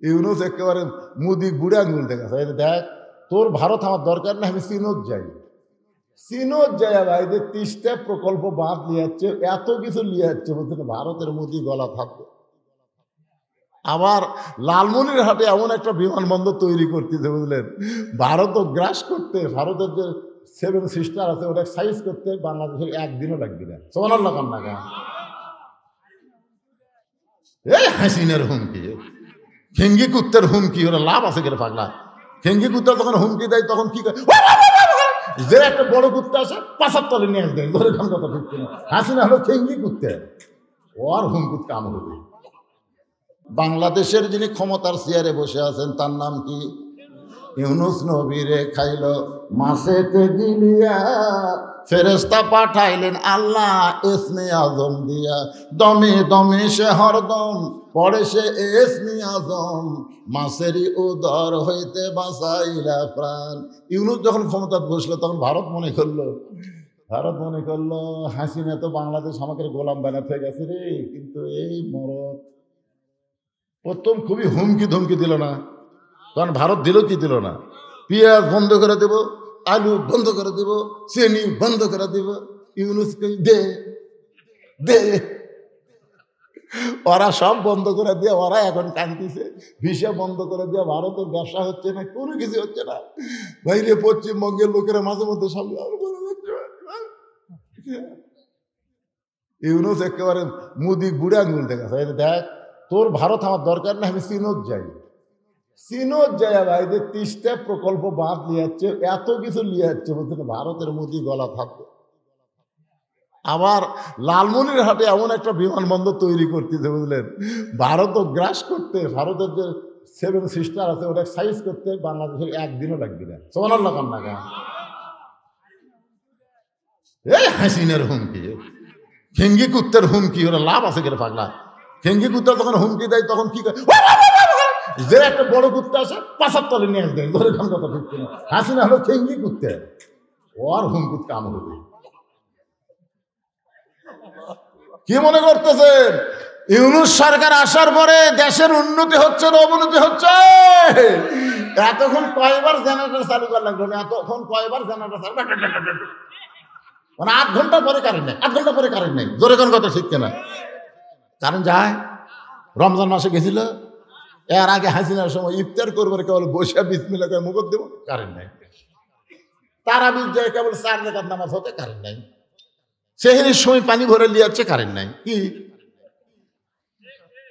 ইউনুস একেবারে মুদি বুড়ে আঙুল দেখাচ্ছে, দেখ তোর ভারত আমার দরকার না, আমি চীনত যাই। চীনত যাই ভাই, যে 30টা প্রকল্প বাঁধ নিয়ে যাচ্ছে, এত কিছু নিয়ে যাচ্ছে, বলছে ভারতের মুদি গলা থাকবে। আবার লালমনিরহাটে এমন একটা বিমানবন্দর তৈরি করতেছে, বুঝলেন, ভারতও গ্রাস করতে, ভারতের যে 7 সিস্টার আছে ওটা সাইজ করতে বাংলাদেশের একদিনও লাগবে না। সুবহানাল্লাহ কান্না গান। এই হাসিনের হুমকি, খেঙ্গি কুত্তের হুমকি, ওরা লাভ আছে কেন পাগলা? খেঙ্গি কুত্তা যখন হুমকি দেয় তখন কি করে, যে একটা বড় কুত্তা আছে 5 তলে নিয়ে দেয়, ধরে খান কথা ঠিক কিনা। হাসিনা হলো খেঙ্গি কুত্তে, ওর হুমকির কাম হবে। বাংলাদেশের যিনি ক্ষমতার চেয়ারে বসে আছেন তার নাম কি? ইউনুস নবীরে খাইল মাছেতে গিলিয়া, ফেরেশতা পাঠাইলেন আল্লাহ ইসমে আজম দিয়া, দমে দমে সে হরদম পড়ে সে ইসমে আজম, মাছেরই উদর হইতে বাঁচাইলা প্রাণ। ইউনুস যখন ক্ষমতা বসলো তখন ভারত মনে করলো হাসিনা তো বাংলাদেশ আমাকে গোলাম বানাতে হয়ে গেছে রে। কিন্তু এই মরদ প্রথম খুবই হুমকি ধমকি দিল না, কারণ ভারত দিল কি দিল না? পেঁয়াজ বন্ধ করে দেব, আলু বন্ধ করে দেব, চিনি বন্ধ করে দেব। ইউনুসকে দে দে, ওরা সব বন্ধ করে দিয়ে ওরা এখন কাঁদতেছে, ভিসা বন্ধ করে দিয়ে ভারতের ব্যবসা হচ্ছে না, কোনো কিছু হচ্ছে না। বাইরে পশ্চিমবঙ্গের লোকেরা মাঝে মধ্যে সব ইউনুস একেবারে মুদি বুড়ে আঙুল দেখাচ্ছে, দেখ তোর ভারত আমার দরকার না, আমি চীনত যাই। চীনত যাই ভাই, যে 30টা প্রকল্প বাঁধ নিয়ে যাচ্ছে, এত কিছু নিয়ে যাচ্ছে, বলছে ভারতের মুদি গলা থাকবে। আবার লালমনিরহাটে এমন একটা বিমানবন্দর তৈরি করতেছে, বুঝলেন, ভারতও গ্রাস করতে, ভারতের যে 7 সিস্টার আছে ওটা সাইজ করতে বাংলাদেশের একদিনও লাগবে না। সুবহানাল্লাহ কান্না গান। এই হাসিনের হুমকি, খেঙ্গি কুত্তের হুমকি, ওরা লাভ আছে কেন পাগলা? খেঙ্গি কুত্তা যখন হুমকি দেয় তখন কি করে, যে একটা বড় কুত্তা আছে 5 তলে নিয়ে দেয়, ধরে খান কথা ঠিক কিনা। হাসিনা হলো খেঙ্গি কুত্তে, ওর হুমকির কাম হবে। কি মনে করতেছেন ইউনুস সরকার আসার পরে দেশের উন্নতি হচ্ছে না অবনতি হচ্ছে? এতক্ষণ কয়বার জেনারেটর চালু করা লাগলো, এতক্ষণ কয়বার জেনারেটর চালু, মানে 8 ঘন্টা পরে কারেন্ট নেই, 8 ঘন্টা পরে কারেন্ট নেই, জোরে কোন কথা ঠিক কিনা? কারেন্ট যায়। রমজান মাসে গেছিল, এর আগে হাসিনার সময় ইফতার করবার কেবল বসে বিসমিল্লাহ করে মুখত দেব, কারেন্ট নাই। তারাবির যায় কেবল 4 রাকাত নামাজ হতে কারেন্ট নাই। সেহরির সময় পানি ভরে নিয়ে যাচ্ছে, কারেন্ট নাই। কি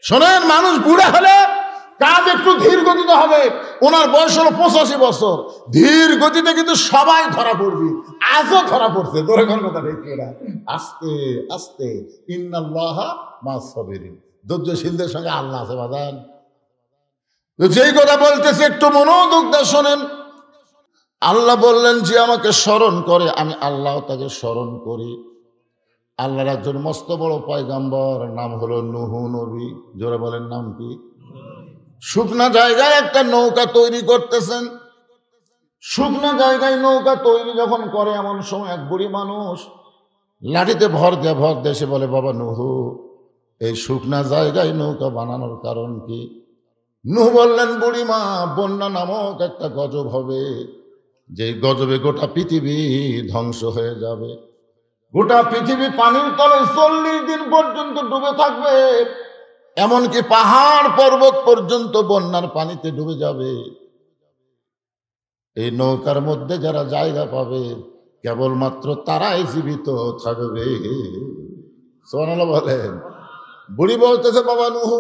শোনেন, মানুষ বুড়া হলে কাজ একটু ধীর গতিতে হবে। ওনার বয়স হলো 85 বছর, ধীর গতিতে কিন্তু সবাই ধরা পড়বি, আজও ধরা পড়ছে। ধরে কোন কথা দেখি না, আস্তে আস্তে, ইন্নাল্লাহা মাস সাবিরিন, ধৈর্যশীলদের সঙ্গে আল্লাহ আছে বাজান। যেই কথা বলতেছে একটু মনোযোগ দিয়ে শোনেন। আল্লাহ বললেন যে আমাকে স্মরণ করে, আমি আল্লাহ তাকে স্মরণ করি। আল্লাহর একজন মস্ত বড় পয়গাম্বর, নাম হলো নূহ নবী। জোরে বলেন নাম কি? শুকনা জায়গায় একটা নৌকা তৈরি করতেছেন। শুকনা জায়গায় নৌকা তৈরি যখন করে, এমন সময় এক বুড়ি মানুষ লাঠিতে ভর দিয়ে সে বলে, বাবা নূহ, এই শুকনা জায়গায় নৌকা বানানোর কারণ কি? নূহ বললেন, বুড়িমা, বন্যা নামক একটা গজব হবে, যে গজবে গোটা পৃথিবী ধ্বংস হয়ে যাবে। গোটা পৃথিবী পানির তলে 40 দিন পর্যন্ত ডুবে থাকবে, এমনকি পাহাড় পর্বত পর্যন্ত বন্যার পানিতে ডুবে যাবে। এই নৌকার মধ্যে যারা জায়গা পাবে কেবলমাত্র তারাই জীবিত থাকবে। সুবহানাল্লাহ বলেন। বুড়ি বলতেছে, বাবা নূহ,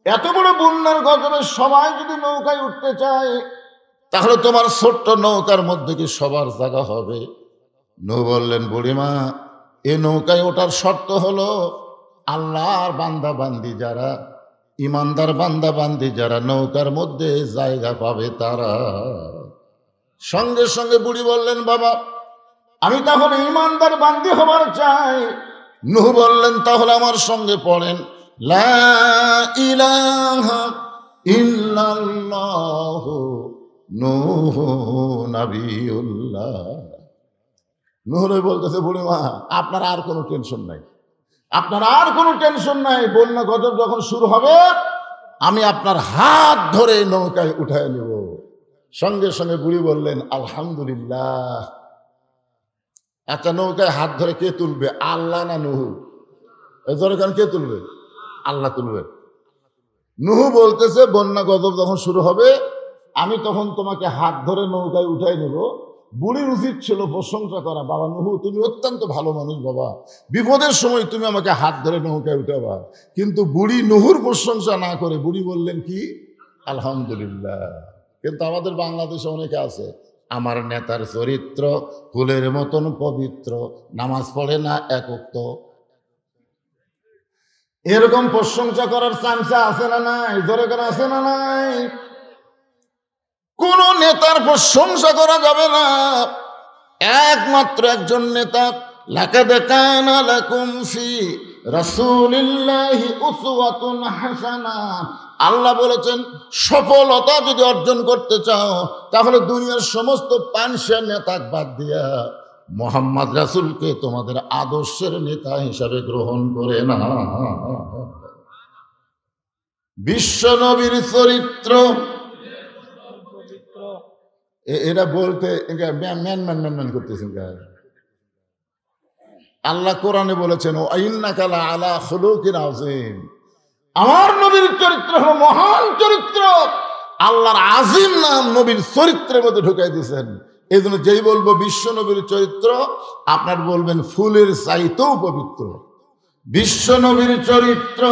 এত বড় বন্যার গজবে সবাই যদি নৌকায় উঠতে চায়, তাহলে তোমার ছোট্ট নৌকার মধ্যে কি সবার জায়গা হবে? নূহ বললেন, বুড়িমা, এ নৌকায় ওঠার শর্ত হলো আল্লাহর বান্দা বান্দি যারা, ইমানদার বান্দা বান্দি যারা নৌকার মধ্যে জায়গা পাবে তারা। সঙ্গে সঙ্গে বুড়ি বললেন, বাবা, আমি তাহলে ইমানদার বান্দি হবার চাই। নূহ বললেন, তাহলে আমার সঙ্গে পড়েন, লা ইলাহা ইল্লাল্লাহু নূহ নবিয়ুল্লাহ। নূহ বলতেছে, বুড়িমা, আপনার আর কোনো টেনশন নাই, আপনার আর কোনো টেনশন নাই। বন্যা গজব যখন শুরু হবে আমি আপনার হাত ধরে নৌকায় উঠায় নেব। সঙ্গে সঙ্গে বুড়ি বললেন আলহামদুলিল্লাহ। আচ্ছা, নৌকায় হাত ধরে কে তুলবে, আল্লাহ না নুহু? এজরকান কে তুলবে? আল্লাহ তুলবে। নুহু বলতেছে বন্যা গজব যখন শুরু হবে আমি তখন তোমাকে হাত ধরে নৌকায় উঠাই নেব। বুড়ির উচিত ছিল প্রশংসা করা, বাবা নুহু তুমি অত্যন্ত ভালো মানুষ বাবা, বিপদের সময় তুমি আমাকে হাত ধরে নৌকায় উঠাবা। কিন্তু বুড়ি নুহুর প্রশংসা না করে বুড়ি বললেন কি আলহামদুলিল্লাহ। কিন্তু আমাদের বাংলাদেশে অনেকে আছে, আমার নেতার চরিত্র ফুলের মতন পবিত্র, নামাজ পড়ে না এক ওয়াক্ত। এরকম প্রশংসা করার চান্স আছে না নাই? ধরে কেন আছে না নাই? কোন নেতার প্রশংসা করা যাবে না, একমাত্র একজন নেতা। লাকাদ কানা লাকুম ফি রাসূলিল্লাহি উসওয়াতুন হাসানা। আল্লাহ বলেছেন সফলতা যদি অর্জন করতে চাও তাহলে দুনিয়ার সমস্ত পাঁচশো নেতা বাদ দিয়া মোহাম্মদ রাসূলকে তোমাদের আদর্শের নেতা হিসাবে গ্রহণ করে না। বিশ্ব নবীর চরিত্র এটা বলতে ম্যান করতেছেন। আল্লাহ কোরআনে বলেছেন ও ইন্নাকা লাআলা খুলুকিন আযীম। আমার নবীর চরিত্র হলো মহান চরিত্র। আল্লাহর আজিম নাম নবীর চরিত্রের মধ্যে ঢুকাই দিয়েছেন। এই জন্য যেই বলবো বিশ্ব নবীর চরিত্র আপনার বলবেন ফুলের চাইতেও পবিত্র। বিশ্ব নবীর চরিত্র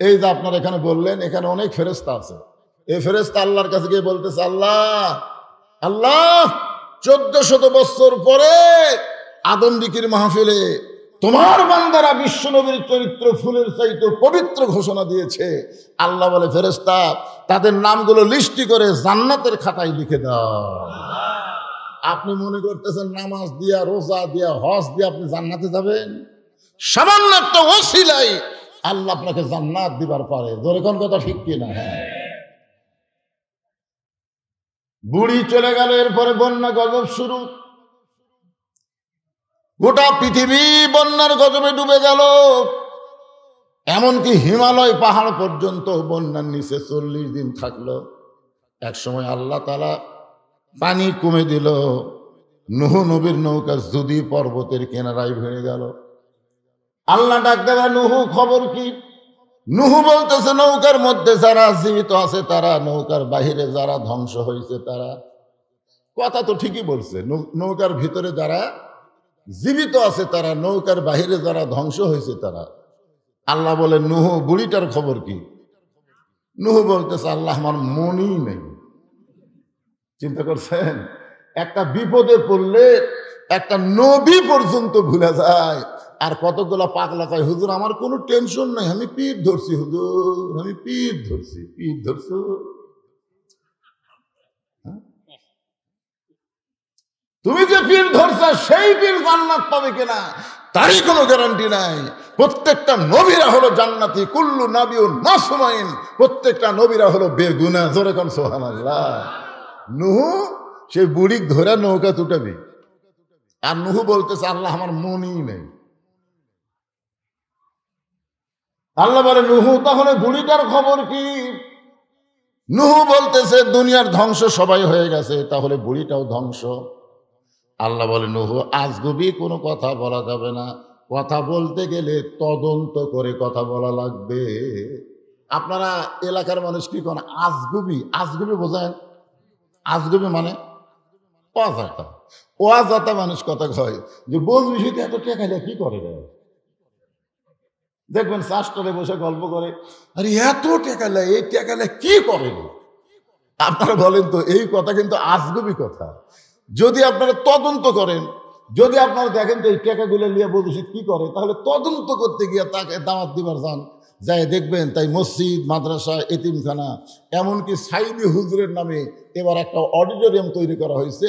এই যে আপনার এখানে বললেন, এখানে অনেক ফেরেশতা আছে। এই ফেরেশতা আল্লাহর কাছে গিয়ে বলতেছে আল্লাহ আল্লাহ 1400 বছর পরে আদমদিকির মাহফিলে তোমার বান্দারা বিশ্ব নবীর চরিত্র ফুলের চাইতে পবিত্র ঘোষণা দিয়েছে। আল্লাহ বলে ফেরেশতা তাদের নামগুলো লিস্টি করে জান্নাতের খাতায় লিখে দাও। আপনি মনে করতেছেন নামাজ দিয়া রোজা দিয়া হজ দিয়া আপনি জান্নাতে যাবেন? সামান্য একটা ওসিলাই আল্লাহ আপনাকে জান্নাত দিবার পারে। জোরে কোন কথা ঠিক কিনা? হ্যাঁ। বুড়ি চলে গেল, এরপরে বন্যা গজব শুরু। গোটা পৃথিবী বন্যার গজবে ডুবে গেল। এমনকি হিমালয় পাহাড় পর্যন্ত বন্যার নিচে 40 দিন থাকলো। এক সময় আল্লাহ তাআলা পানি কমে দিল। নূহ নবীর নৌকা যদি পর্বতের কিনারায় ভেঙে গেল। আল্লাহ ডাক দেওয়া নূহ খবর কি? নূহ বলতেছে নৌকার মধ্যে যারা জীবিত আছে তারা, নৌকার বাহিরে যারা ধ্বংস হয়েছে তারা। কথা তো ঠিকই বলছে, নৌকার ভিতরে যারা জীবিত আছে তারা, নৌকার বাহিরে যারা ধ্বংস হয়েছে তারা। আল্লাহ বলে নূহ বুড়িটার খবর কি? নূহ বলতেছে আল্লাহ আমার মনই নেই। চিন্তা করছেন, একটা বিপদে পড়লে একটা নবী পর্যন্ত ভুলে যায়। আর কতগুলা পাগলা কয় হুজুর আমার কোনো টেনশন নাই, আমি পীর ধরছি হুজুর, আমি পীর ধরছি। পীর ধরছো? তুমি যে পীর ধরছ সেই পীর জান্নাত পাবে কিনা তারই কোনো গ্যারান্টি নাই। প্রত্যেকটা নবীরা হলো জান্নাতি, কুল্লু নাবিয়ুন মাসুমাইন। প্রত্যেকটা নবীরা হলো বেগুনাহ। জোরে কোন সুবহানাল্লাহ। নূহ সেই বুড়ি ধরে নৌকা তুটাবি, আর নূহ বলতেছে আল্লাহ আমার মনই নেই। আল্লাহ বলে নূহ তাহলে বুড়িটার খবর কি? নূহ বলতেছে দুনিয়ার ধ্বংস সবাই হয়ে গেছে, তাহলে বুড়িটাও ধ্বংস। আল্লাহ বলে নূহ আজগুবি কোনো কথা বলা যাবে না, কথা বলতে গেলে তদন্ত করে কথা বলা লাগবে। আপনারা এলাকার মানুষ কি কোন আজগুবি? আজগুবি বোঝেন? আজগুবি মানে অজাতা। অজাতা মানুষ কথা কয় যে বলবি সেটা এত টেকাইলে কি করে রে? দেখবেন চাষটারে বসে গল্প করে, আরে এত টেকাইলে এই টেকাইলে কি করে? আপনারা বলেন তো, এই কথা কিন্তু আজগুবি কথা। যদি আপনারা তদন্ত করেন, যদি আপনারা দেখেন তো এই টাকাগুলো নিয়ে বলছি কি করে, তাহলে তদন্ত করতে গিয়ে তাকে দাওয়াত দিবার যান, যাই দেখবেন তাই মসজিদ মাদ্রাসা এতিমখানা এমনকি সাইদি হুজুরের নামে এবার একটা অডিটোরিয়াম তৈরি করা হয়েছে।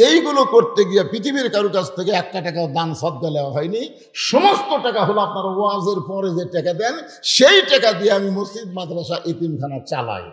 এইগুলো করতে গিয়ে পৃথিবীর কারো কাছ থেকে একটা টাকাও দান সদকা নেওয়া হয়নি। সমস্ত টাকা হলো আপনারা ওয়াজের পরে যে টাকা দেন সেই টাকা দিয়ে আমি মসজিদ মাদ্রাসা এতিমখানা চালাই।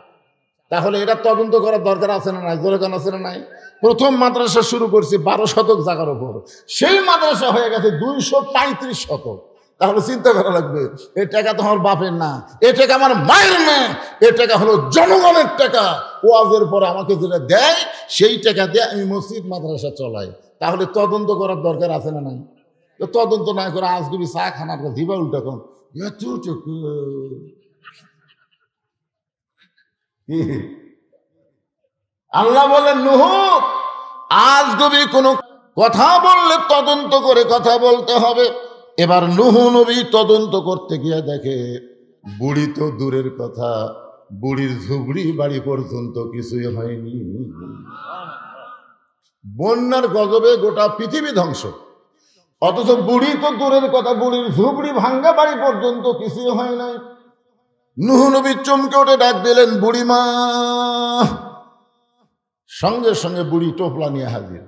তাহলে এটা তদন্ত করার দরকার আছে না নাই? দরকার আছে না নাই? প্রথম মাদ্রাসা শুরু করছি 12 শতক জায়গার উপর, সেই মাদ্রাসা হয়ে গেছে 235 শতক। তাহলে চিন্তা করা লাগবে, এই টাকা তো আমার বাপের না, এই টাকা আমার মায়ের না, এই টাকা হলো জনগণের টাকা। ওয়াজের পরে আমাকে যেটা দেয় সেই টাকা দিয়ে আমি মসজিদ মাদ্রাসা চলাই। তাহলে তদন্ত করার দরকার আছে না নাই? তো তদন্ত না করে আজগুবি চা খানার দিবা উল্টা কম এতটুকু। আল্লাহ বলেন নূহ, আজগুবি কোনো কথা বললে তদন্ত করে কথা বলতে হবে। এবার নূহ নবী তদন্ত করতে গিয়ে দেখে বুড়ি তো দূরের কথা, বুড়ির ঝুবড়ি বাড়ি পর্যন্ত কিছুই হয়নি। বন্যার গজবে গোটা পৃথিবী ধ্বংস, অথচ বুড়ি তো দূরের কথা, বুড়ির ঝুবড়ি ভাঙ্গা বাড়ি পর্যন্ত কিছুই হয় নাই। নূহ নবী চমকে উঠে ডাক দিলেন, বুড়িমা। সঙ্গে সঙ্গে বুড়ি টোপলা নিয়ে হাজির।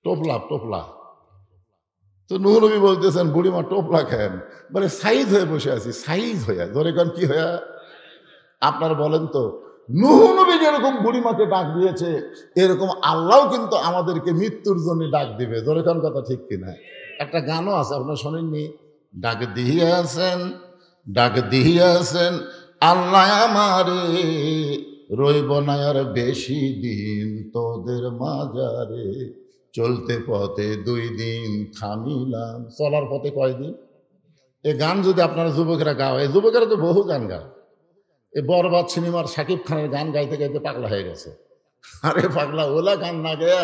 টোপলা টোপলা। তো নূহ নবী বলতেছেন, বুড়িমা টোপলা খান, বলে সাইজ হয়ে বসে আছি। সাইজ হয়ে ধরে কান কি হয়ে? আপনার বলেন তো, নূহ নবী যেরকম বুড়িমাকে ডাক দিয়েছে, এরকম আল্লাহ কিন্তু আমাদেরকে মৃত্যুর জন্য ডাক দিবে। ধরে কান কথা ঠিক কিনা? একটা গানও আছে, আপনার শোনেননি? ডাক দিয়াছেন, ডাক দিয়াছেন আল্লাহ আমারে, রইব না আর বেশি দিন তোদের মাজারে, চলতে পথে 2 দিন থামিলাম। চলার পথে কয়দিন? এই গান যদি আপনারা যুবকেরা গাও, এই যুবকেরা তো বহু গান গায়। এই বরবাদ সিনেমার শাকিব খানের গান গাইতে গাইতে পাগলা হয়ে গেছে। আরে পাগলা, ওলা গান না গেয়া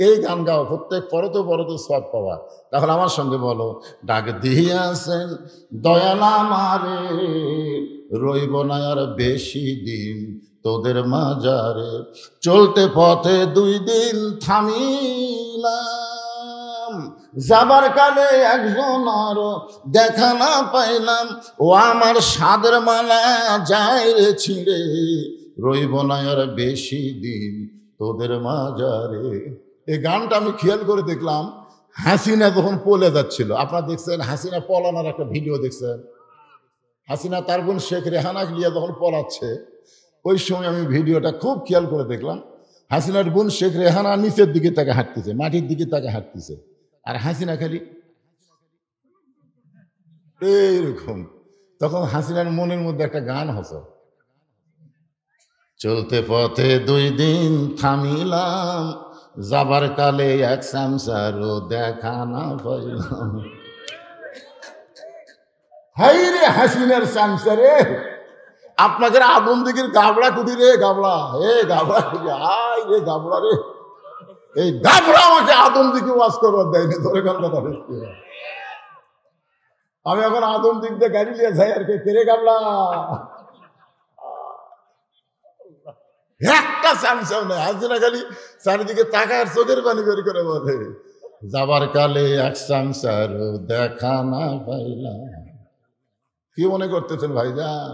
এই গান গাও, প্রত্যেক পরতে পরতে সব পাওয়া। তাহলে আমার সঙ্গে বলো, ডাক দিয়াছেন দয়াল আমারে, রইব না আর বেশি দিন তোদের মাজারে, চলতে পথে 2 দিন থামিলাম, যাবার কালে একজন আরো দেখা না পাইলাম, ও আমার সাদের মালা যায় রে ছিঁড়ে, রইব না আর বেশি দিন তোদের মাজারে। এই গানটা আমি খেয়াল করে দেখলাম, হাসিনা যখন পলে যাচ্ছিল। আপনারা দেখছেন হাসিনা পলানোর একটা ভিডিও দেখছেন? হাসিনা তার বোন শেখ রেহানা লিয়া যখন পলাচ্ছে, ওই সময় আমি ভিডিওটা খুব খেয়াল করে দেখলাম। হাসিনার বোন শেখ রেহানা নিচের দিকে তাকে হাঁটতেছে, মাটির দিকে তাকে হাঁটতেছে, আর হাসিনা খালি এইরকম। তখন হাসিনার মনের মধ্যে একটা গান হতো, চলতে পথে 2 দিন থামিলাম, যাবার কালে এক সামসারও দেখা না পাইলাম। হাই রে হাসিনার সামসারে, আপনাদের আদম দিকের গাবড়া কুটি রে, গাবড়া, এ গাবড়া কুটি, হাই রে গাবড়া রে, এই গাবড়া আমাকে আদম দিকে ওয়াজ করবার দেয়নি। ধরে গেল কথা। আমি এখন আদম দিক দিয়ে গাড়ি নিয়ে যাই, আর কে রে গাবলা, একটা চামচাও নেই। হাসিনা খালি চারিদিকে তাকার চোখের পানি বের করে বলে, যাবার কালে এক চামচারও দেখা না পাইলাম। কি মনে করতেছেন ভাইজান?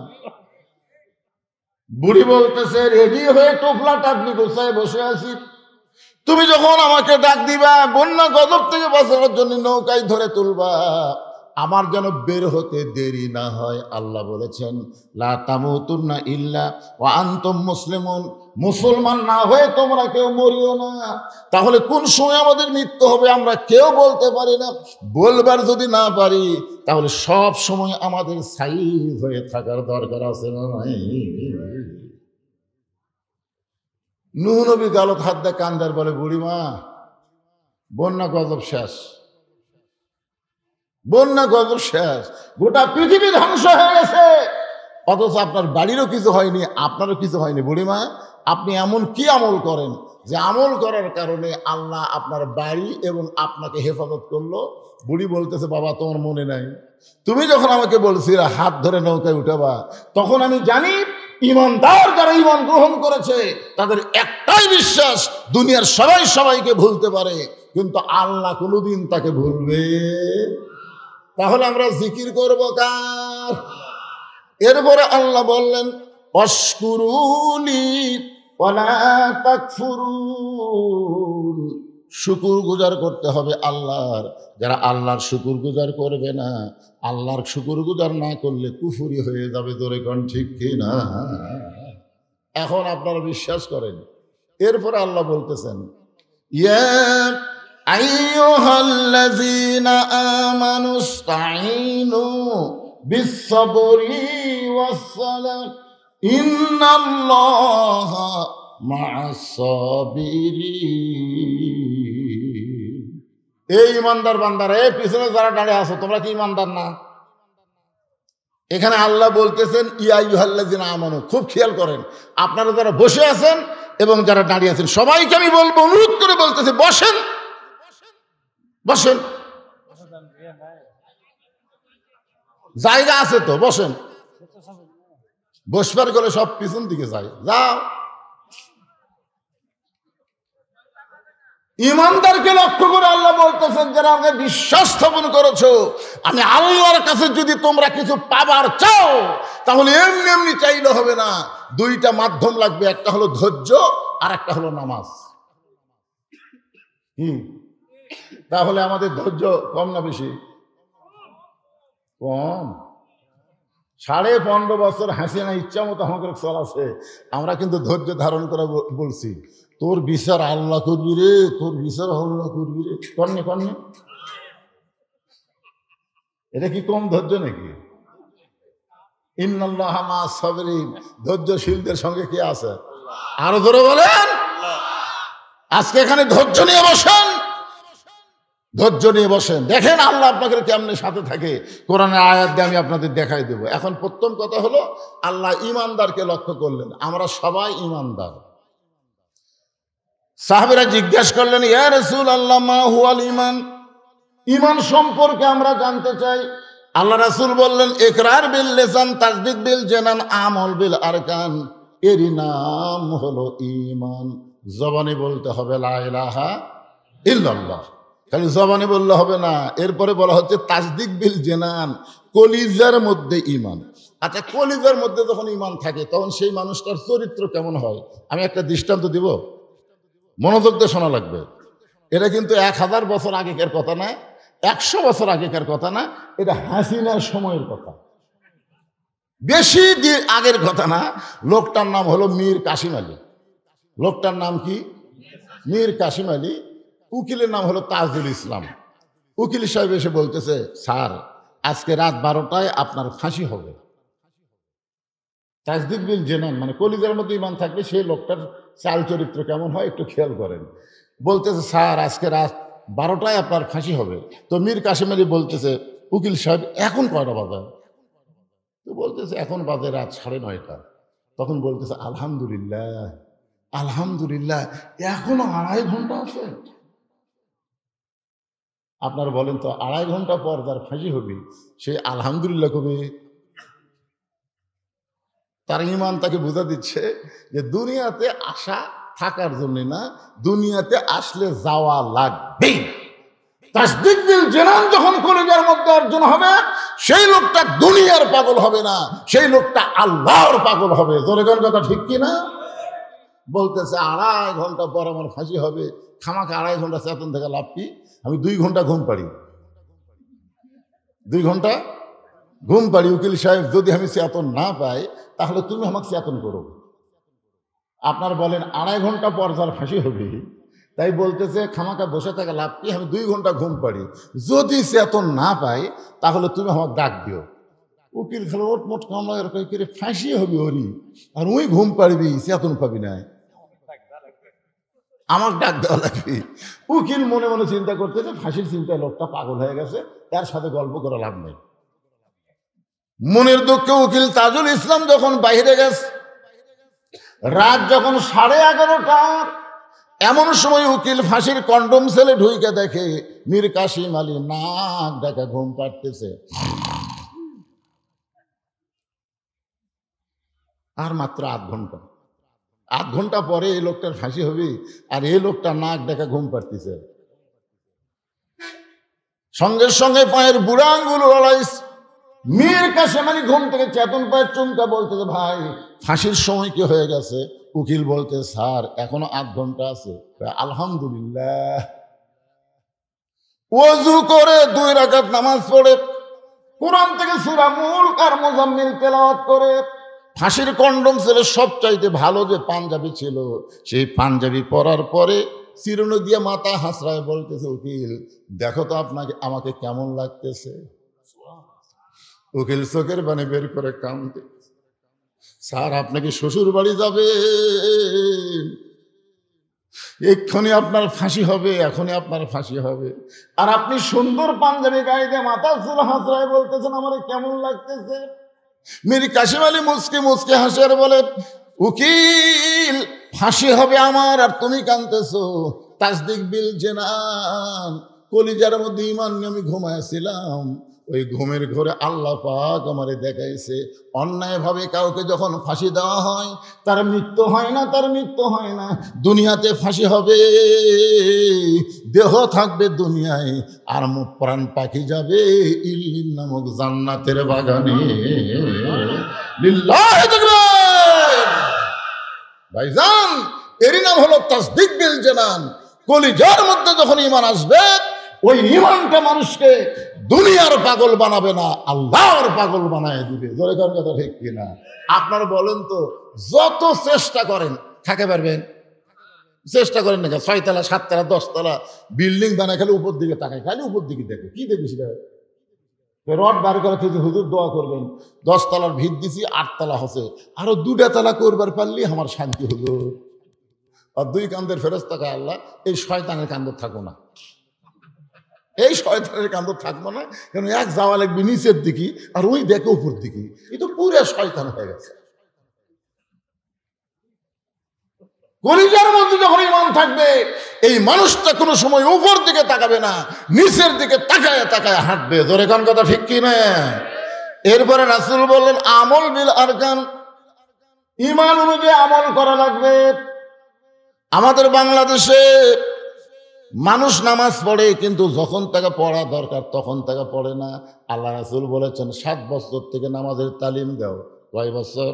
বুড়ি বলতেছে, রেডি হয়ে টোপলা টাপলি গোছায় বসে আছি, তুমি যখন আমাকে ডাক দিবা, বন্যা গজব থেকে বাঁচানোর জন্য নৌকায় ধরে তুলবা, আমার যেন বের হতে দেরি না হয়। আল্লাহ বলেছেন, লা তামুতুন্না ইল্লা ওয়া আনতুম মুসলিমুন, মুসলমান না হয়ে তোমরা কেউ মরিও না। তাহলে কোন সময় আমাদের মৃত্যু হবে আমরা কেউ বলতে পারি না। বলবার যদি না পারি, তাহলে সব সময় আমাদের সাইজ হয়ে থাকার দরকার আছে না নাই? নূহ নবী গালত হাত দিয়ে কান্দার বলে, বুড়িমা, বন্যা গজব শেষ, বন্যা গজব শেষ, গোটা পৃথিবী ধ্বংস হয়ে গেছে, অথচ আপনার বাড়িরও কিছু হয়নি, আপনারও কিছু হয়নি। বুড়িমা, আপনি এমন কি আমল করেন যে আমল করার কারণে আল্লাহ আপনার বাড়ি এবং আপনাকে হেফাজত করলো? বুড়ি বলতেছে, বাবা তোমার মনে নাই, তুমি যখন আমাকে বলছিলে হাত ধরে নৌকায় উঠাবা, তখন আমি জানি ইমানদার যারা ইমান গ্রহণ করেছে তাদের একটাই বিশ্বাস, দুনিয়ার সবাই সবাইকে ভুলতে পারে, কিন্তু আল্লাহ কোনোদিন তাকে ভুলবে। তাহলে আমরা জিকির করবো কার? এরপরে আল্লাহ বললেন, অশকুরুনি ওয়ালা তাকফুরুন, শুকুর গুজার করতে হবে আল্লাহর। যারা আল্লাহর শুকুর গুজার করবে না, আল্লাহর শুকুর গুজার না করলে কুফরি হয়ে যাবে। জোরে কোন ঠিক কিনা? এখন আপনারা বিশ্বাস করেন। এরপরে আল্লাহ বলতেছেন, ইয়া আইয়ুহাল্লাযীনা আমানুস্তাঈনু বিস-সাবরি ওয়াস-সালাত ইন্নাল্লাহা মা'আস-সাবিরিন। এই ইমানদার বান্দারা, এই পিছনে যারা দাঁড়িয়ে আছো তোমরা কি ইমানদার না? এখানে আল্লাহ বলতেছেন ইয়া আইয়ুহাল্লাযীনা আমানু। খুব খেয়াল করেন, আপনারা যারা বসে আছেন এবং যারা দাঁড়িয়ে আছেন সবাইকে আমি বলবো, অনুরোধ করে বলতেছি, বসেন বসেন, জায়গা আছে তো, বসেন। বসবার গেলে সব পিছন দিকে যায়, যাও। ইমানদারকে লক্ষ্য করে আল্লাহ বলতেছেন, যারা আমাকে বিশ্বাস স্থাপন করেছো, আমি আল্লাহর কাছে যদি তোমরা কিছু পাবার চাও তাহলে এমনি এমনি চাইলে হবে না, দুইটা মাধ্যম লাগবে, একটা হলো ধৈর্য আর একটা হলো নামাজ। তাহলে আমাদের ধৈর্য কম না বেশি? কম। 15.5 বছর হাসিনা ইচ্ছা মতো আমাকে চলাছে, আমরা কিন্তু ধৈর্য ধারণ করে বলছি তোর বিচার আল্লাহ করবি রে, তোর বিচার আল্লাহ করবি রে, কর্ণে কর্ণে। এটা কি কম ধৈর্য নাকি? ইন্নাল্লাহা মা'আস-সাবিরিন, ধৈর্যশীলদের সঙ্গে কি আছে? আরো জোরে বলেন। আজকে এখানে ধৈর্য নিয়ে বসেন, ধৈর্য নিয়ে বসেন, দেখেন আল্লাহ আপনাকে কেমনে সাথে থাকে। কোরআনের আয়াত দিয়ে আমি আপনাদের দেখাই দেব। এখন প্রথম কথা হলো, আল্লাহ ইমানদারকে লক্ষ্য করলেন, আমরা সবাই ইমানদার। সাহাবীরা জিজ্ঞাসা করলেন, ইয়া রাসূলুল্লাহ মা হুয়াল ঈমান? ঈমান সম্পর্কে আমরা জানতে চাই। আল্লাহ রাসূল বললেন, ইকরার বিল লিসান, তাসদীক বিল জানান, আমল বিল আরকান। এরই নাম হলো ঈমান। জবানে বলতে হবে লা ইলাহা ইল্লাল্লাহ, খালি জবানে বললে হবে না। এরপরে বলা হচ্ছে তাসদীক বিল জানান, কলিজার মধ্যে ঈমান। আচ্ছা, কলিজার মধ্যে যখন ঈমান থাকে তখন সেই মানুষটার চরিত্র কেমন হয়? আমি একটা দৃষ্টান্ত দিব, মনোযোগ দিয়ে শোনা লাগবে। এটা কিন্তু 1000 বছর আগেকার কথা না, 100 বছর আগেকার কথা না, এটা হাসিনার সময়ের কথা, বেশি আগের কথা না। লোকটার নাম হলো মীর কাসিম আলী। লোকটার নাম কি? মীর কাসিম আলী। উকিলের নাম হলো তাজুল ইসলাম। উকিল সাহেব এসে বলতেছে, স্যার আজকে রাত 12টায় আপনার ফাঁসি হবে। তাসদীক বিল জানান মানে কলিজার মধ্যে ঈমান থাকবে, সেই লোকটার চাল চরিত্র কেমন হয় একটু খেয়াল করেন। বলতেছে, স্যার আজকে রাত 12টায় আপনার ফাঁসি হবে। তো মীর কাসিম আলী বলতেছে, উকিল সাহেব এখন কয়টা বাজে? তো বলতেছে, এখন বাজে রাত 9:30। তখন বলতেছে, আলহামদুলিল্লাহ আলহামদুলিল্লাহ, এখনো 2.5 ঘন্টা আছে। আপনারা বলেন তো, 2.5 ঘন্টা পর যার ফাঁসি হবে সে আলহামদুলিল্লাহ কবে? তার ঈমান তাকে বোঝা দিচ্ছে যে দুনিয়াতে আসা থাকার জন্য না, দুনিয়াতে আসলে যাওয়া লাগবে। তাসদীক বিল জানান যখন কলিজার মধ্যে অর্জন হবে, সেই লোকটা দুনিয়ার পাগল হবে না, সেই লোকটা আল্লাহর পাগল হবে। জোরে কোন কথা ঠিক কি না? বলতেছে 2.5 ঘন্টা পর আমার ফাঁসি হবে, খামাখা 2.5 ঘন্টা চেতন থেকে লাভ কি? আমি 2 ঘন্টা ঘুম পাড়ি, 2 ঘন্টা ঘুম পাড়ি। উকিল সাহেব, যদি আমি চেতন না পাই তাহলে তুমি আমাকে চেতন করো। আপনার বলেন 2.5 ঘন্টা পর যার ফাঁসি হবে, তাই বলতেছে খামাখা বসে থাকা লাভ কি? আমি 2 ঘন্টা ঘুম পাড়ি, যদি চেতন না পাই তাহলে তুমি আমাকে ডাক দিও। উকিল খেলে ওটমোট কামলা এরকম করে ফাঁসি হবে ওরি, আর ওই ঘুম পাড়বি, চেতন পাবি না, আমার ডাক দেওয়া লাগবে। উকিল মনে মনে চিন্তা করতেছে, ফাঁসির চিন্তায় লোকটা পাগল হয়ে গেছে, তার সাথে গল্প করা লাভ নেই। মনের দুঃখে উকিল তাজুল ইসলাম যখন বাইরে গেছে, রাত যখন 11:30, এমন সময় উকিল ফাঁসির কন্ডম সেলে ঢুইকে দেখে মীর কাসিম আলী নাক ডাকা ঘুম পাড়তেছে। আর মাত্র 8 ঘন্টা, 8 ঘন্টা পরে এই লোকটার ফাঁসি হবে, আর এই লোকটা নাক ডাকা ঘুম পাড়তেছে। সঙ্গে সঙ্গে পায়ের বুড়া আঙ্গুল লড়াইছে। মীর কাসিম আলী ঘুম থেকে চেতন পায়ের চুমকা, বলতেছে, ভাই ফাঁসির সময় কি হয়ে গেছে? উকিল বলতে, স্যার এখনো 8 ঘন্টা আছে। আলহামদুলিল্লাহ। ওযু করে 2 রাকাত নামাজ পড়ে কোরআন থেকে সূরা মুলক আর মুজাম্মিল তেলাওয়াত করে, ফাঁসির কন্ডম ছেলে সবচাইতে ভালো যে পাঞ্জাবি ছিল, সেই পাঞ্জাবি পরার পরে চিরুনি দিয়ে মাথা হাসরায় বলতেছে, উকিল দেখো তো আপনাকে আমাকে কেমন লাগতেছে। উকিল চোখের পানি বের করে কাঁদে, স্যার আপনি কি শ্বশুর বাড়ি যাবে? এক্ষুনি আপনার ফাঁসি হবে, এখনই আপনার ফাঁসি হবে। আর আপনি সুন্দর পাঞ্জাবি গায়ে দিয়ে মাথা চুল হাসরায় বলতেছেন আমার কেমন লাগতেছে। মীর কাসিম আলী মুচকি মুচকি হাসে আর বলে, উকিল ফাঁসি হবে আমার আর তুমি কাঁদতেছো। তাসদিক বিল জেনান, কলিজার মধ্যে ঈমান নিয়ে আমি ঘুমাইছিলাম। ওই ঘুমের ঘরে আল্লাহ পাক আমারে দেখাইছে অন্যায়ভাবে কাউকে যখন ফাঁসি দেওয়া হয় তার মৃত্যু হয় না, তার মৃত্যু হয় না। দুনিয়াতে ফাঁসি হবে, দেহ থাকবে দুনিয়ায়, আর প্রাণ পাখি যাবে ইল্লিন নামক জান্নাতের বাগানে। লিল্লাহি তাকবীর। ভাইজান, এরই নাম হলো তাসদিক বিল জানান। কলিজার মধ্যে যখন ঈমান আসবে, ওই ঈমানটা মানুষকে দুনিয়ার পাগল বানাবে না, আল্লাহর পাগল বানায় দিবে। জোরে কার কথা ঠিক কিনা? আপনারা বলেন তো, যত চেষ্টা করেন থাকতে পারবেন? চেষ্টা করেন না, 6 তলা 7 তলা 10 তলা বিল্ডিং বানায় খালি উপর দিকে তাকায়, খালি উপর দিকে দেখে, কি দেখবি সেটা? রড বার করে থেকে হুজুর দোয়া করবেন, 10 তলার ভিত দিছি 8 তলা হচ্ছে, আরো 2টা তলা করবার পারলি আমার শান্তি হলো। আর 2 কান্দের ফেরেশতা আল্লাহ এই শয়তানের কান্দর থাকো না, এই শয়তানের কান্দর থাকবো না, কেন এক যাওয়া লাগবে নিচের দিকে আর ওই দেখে উপর দিকে, এই তো পুরো শয়তান হয়ে গেছে। কলিজার মধ্যে যখন ঈমান থাকবে, এই মানুষটা কোনো সময় উপর দিকে তাকাবে না, নিচের দিকে তাকায় তাকায় হাঁটবে। জোরে কোন কথা ঠিক কি না? এরপরে রাসূল বললেন, আমল বিল আরকান, ঈমান অনুযায়ী আমল করা লাগবে। আমাদের বাংলাদেশে মানুষ নামাজ পড়ে, কিন্তু যখন তাকে পড়া দরকার তখন তাকে পড়ে না। আল্লাহ রাসূল বলেছেন 7 বছর থেকে নামাজের তালিম দাও। কয় বছর?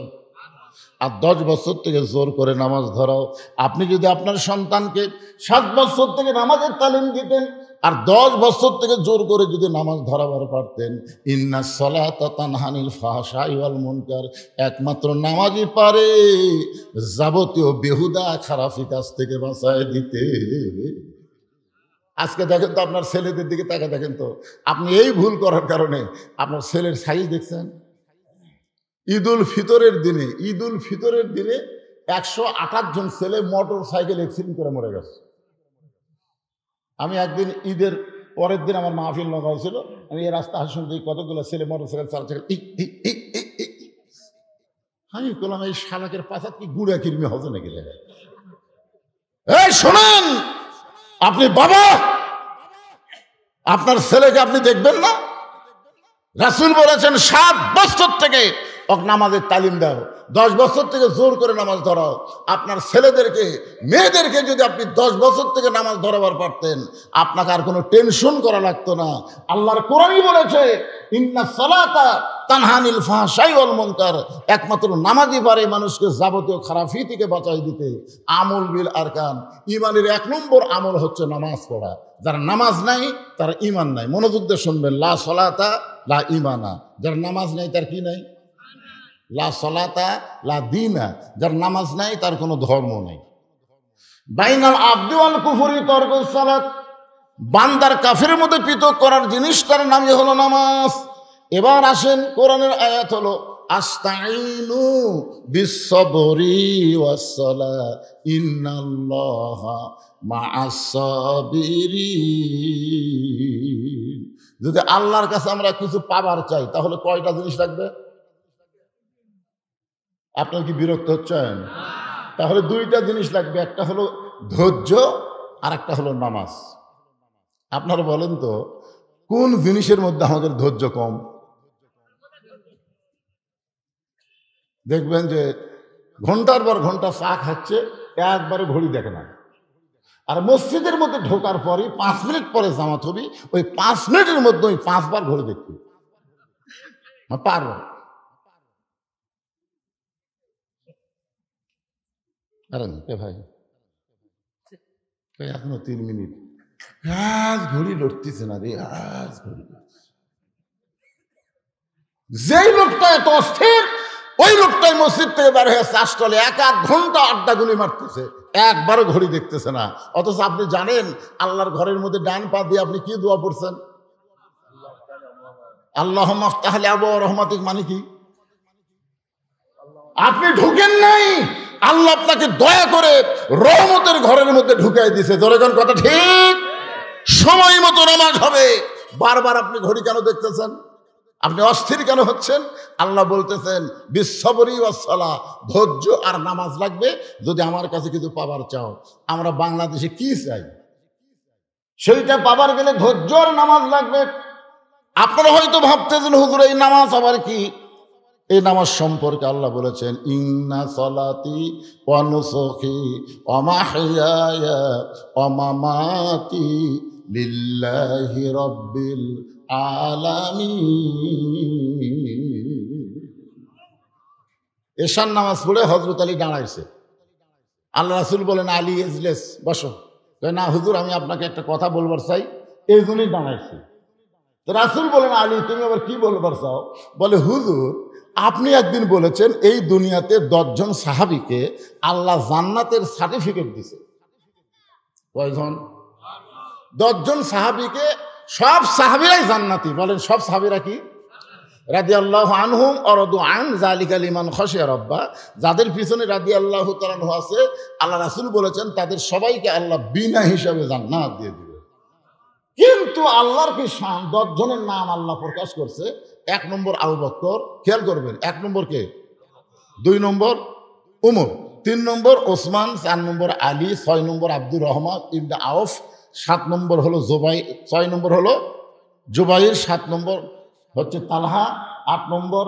আর 10 বছর থেকে জোর করে নামাজ ধরাও। আপনি যদি আপনার সন্তানকে 7 বছর থেকে নামাজের তালিম দিতেন আর 10 বছর থেকে জোর করে যদি নামাজ ধরাবার পারতেন, ইন্নাস সালাতা তানহা আনিল ফাহশাই ওয়াল মুনকার, একমাত্র নামাজই পারে যাবতীয় বেহুদা খারাপি কাজ থেকে বাঁচায় দিতে। আজকে দেখেন তো আপনার ছেলেদের দিকে তাকে দেখেন তো, আপনি এই ভুল করার কারণে আপনার ছেলের সাইজ দেখছেন। ঈদুল ফিতরের দিনে 128 জন ছেলে মোটর সাইকেল অ্যাক্সিডেন্ট করে মরে গেছে। আমি একদিন ঈদের পরের দিন আমার মাহফিল লগা হয়েছিল, আমি এই রাস্তা হাসুন দিই কতগুলো ছেলে মোটর সাইকেল চালাচ্ছে, আমি বললাম এই শালাকের পাশা কি গুড়া কিরমি হবে নাকি? এই শোনেন, আপনি বাবা, আপনার ছেলেকে আপনি দেখবেন না? রাসূল বলেছেন 7 বছর থেকে নামাজের তালিম দাও, 10 বছর থেকে জোর করে নামাজ ধরাও। আপনার ছেলেদেরকে মেয়েদেরকে যদি আপনি 10 বছর থেকে নামাজ ধরাবার পারতেন, আপনাকে আর কোনো টেনশন করা লাগতো না। আল্লাহর কোরআনই বলেছে, ইন্নাস সালাতা তানহা আনিল ফাহশাই ওয়াল মুনকার, একমাত্র নামাজই পারে মানুষকে যাবতীয় খারাপি থেকে বাঁচাই দিতে। আমল বিল আরকান, ঈমানের 1 নম্বর আমল হচ্ছে নামাজ পড়া। যার নামাজ নাই তার ঈমান নাই। মনোযোগ দিয়ে শুনবেন, লা সলাতা লা ঈমানা, যার নামাজ নাই তার কি নাই? লা সলাতা লা দীনা, যার নামাজ নাই তার কোনো ধর্ম নেই। বাইনাল আবদি ওয়াল কুফরি তরকুস সালাত, বান্দার কাফেরের মধ্যে পৃথক করার জিনিসটার নামই হলো নামাজ। এবার আসেন, কোরআনের আয়াত হলো আস্তাইনু বিসসবরি ওয়াসসালাহ ইন্নাল্লাহা মাআস সাবিরিন। যদি আল্লাহর কাছে আমরা কিছু পাবার চাই তাহলে কয়টা জিনিস লাগবে? আপনার কি বিরক্ত হচ্ছেন? তাহলে 2টা জিনিস লাগবে, একটা হলো ধৈর্য আর একটা হলো নামাজ। আপনারা বলেন তো, কোন জিনিসের মধ্যে আমাদের ধৈর্য কম? দেখবেন যে ঘন্টার পর ঘন্টা চা খাচ্ছে, একবারে ঘড়ি দেখে না। আর মসজিদের মধ্যে ঢোকার পরে 5 মিনিট পরে জামাত হবে, ওই 5 মিনিটের মধ্যে ওই 5 বার ঘড়ি দেখবে। পারব ভাই, এখনো 3 মিনিট, আজ ঘড়ি লড়তেছে না রে, আজ ঘড়ি। যেই লোকটা এত অস্থির, ওই লোকটাই মসজিদ থেকে বের হয়ে চাষতলে 1-1 ঘন্টা আড্ডা গুলি মারতেছে, একবারও ঘড়ি দেখতেছে না। অথচ আপনি জানেন আল্লাহর ঘরের মধ্যে ডান পা দিয়ে আপনি কি দোয়া পড়ছেন? আল্লাহুম্মা আফতাহ লি আবওয়াব রাহমাতিক, মানে কি? আপনি ঢুকেন নাই, আল্লাহ আপনাকে দয়া করে রহমতের ঘরের মধ্যে ঢুকাই দিয়েছে। জোরেগণ কথা ঠিক? সময় মতো নামাজ হবে। বারবার আপনি ঘড়ি কেন দেখতেছেন? আপনি অস্থির কেন হচ্ছেন? আল্লাহ বলতেছেন বিসসবরি ওয়াস সালাহ, ধৈর্য আর নামাজ লাগবে যদি আমার কাছে কিছু পাবার চাও। আমরা বাংলাদেশে কি চাই? সেইটা পাবার গেলে ধৈর্য আর নামাজ লাগবে। আপনারা হয়তো ভাবতেছেন হুজুর এই নামাজ আবার কি? এই নামাজ সম্পর্কে আল্লাহ বলেছেন ইন্না সলাতি ওয়া নুসুকি ওয়া মাহইয়ায়া ওয়া মামাতি লিল্লাহি রাব্বিল আলামিন। এশার নামাজ পড়ে হযরত আলী দাঁড়াইছে। আল্লাহ রাসূল বলেন আলী ইজলিস, বসো। না হুজুর আমি আপনাকে একটা কথা বলবার চাই, এই জন্যই দাঁড়াইছি। রাসূল বলেন আলী তুমি আবার কি বলবার চাও? বলে হুজুর আপনি একদিন বলেছেন এই দুনিয়াতে 10 জন সাহাবীকে আল্লাহ জান্নাতের সার্টিফিকেট দিছে। কয়জন? 10 জন সাহাবীকে, সব সাহাবীরাই জান্নাতি। বলেন সব সাহাবীরা কি? রাদিয়াল্লাহু আনহুম ওয়া রাদু আন যালিকা লিমান খাশিয়া রাব্বা। যাদের পিছনে রাদিয়াল্লাহু তাআলা আনহু আছে, আল্লাহ রাসূল বলেছেন তাদের সবাইকে আল্লাহ বিনা হিসাবে জান্নাত দিয়ে দিবে। কিন্তু আল্লাহর কি শান, 10 জনের নাম আল্লাহ প্রকাশ করছে। 1 নম্বর আবু বকর, খেয়াল করবেন, 1 নম্বর কে? 2 নম্বর উমর, 3 নম্বর ওসমান, 4 নম্বর আলী, 6 নম্বর আব্দুর রহমান ইবনে আউফ, 7 নম্বর হলো জুবাইর, 6 নম্বর হলো জুবাইর, 7 নম্বর হচ্ছে তালহা, 8 নম্বর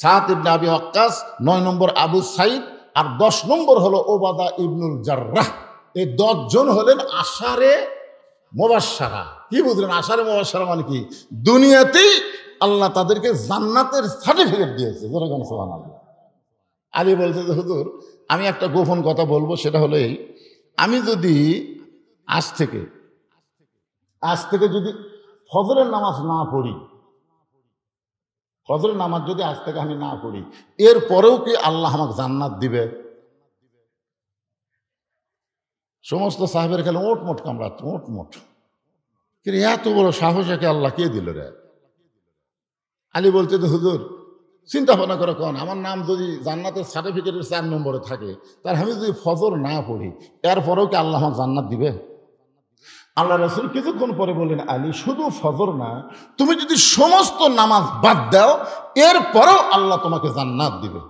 সাদ ইবনে আবি ওয়াক্কাস, 9 নম্বর আবু সাইদ, আর 10 নম্বর হলো ওবাদা ইবনুল জাররাহ। এই 10 জন হলেন আশারে মুবাশশারা। কি বুঝলেন আশারে মুবাশশারা মানে কি? দুনিয়াতেই আল্লাহ তাদেরকে জান্নাতের সার্টিফিকেট দিয়েছে। সুবহানাল্লাহ। আলী বলছে যে হুজুর আমি একটা গোপন কথা বলবো, সেটা হলো এই, আমি যদি আজ থেকে যদি ফজরের নামাজ না পড়ি, ফজরের নামাজ যদি আজ থেকে আমি না পড়ি, এর পরেও কি আল্লাহ আমাকে জান্নাত দিবে? সমস্ত সাহাবের খেলে ওটমোট কামড়াচ্ছে, ওটমোট। কিন্তু এত বড় সাহস একে আল্লাহ কে দিল রে? আলী বলছে যে হুজুর চিন্তা ভাবনা করে কোন, আমার নাম যদি জান্নাতের সার্টিফিকেটের 4 নম্বরে থাকে, তার আমি যদি ফজর না পড়ি এরপরেও কি আল্লাহ আমাকে জান্নাত দিবে? আল্লাহ রাসূল কিছুক্ষণ পরে বললেন আলী শুধু ফজর না, তুমি যদি সমস্ত নামাজ বাদ দাও এরপরেও আল্লাহ তোমাকে জান্নাত দিবে।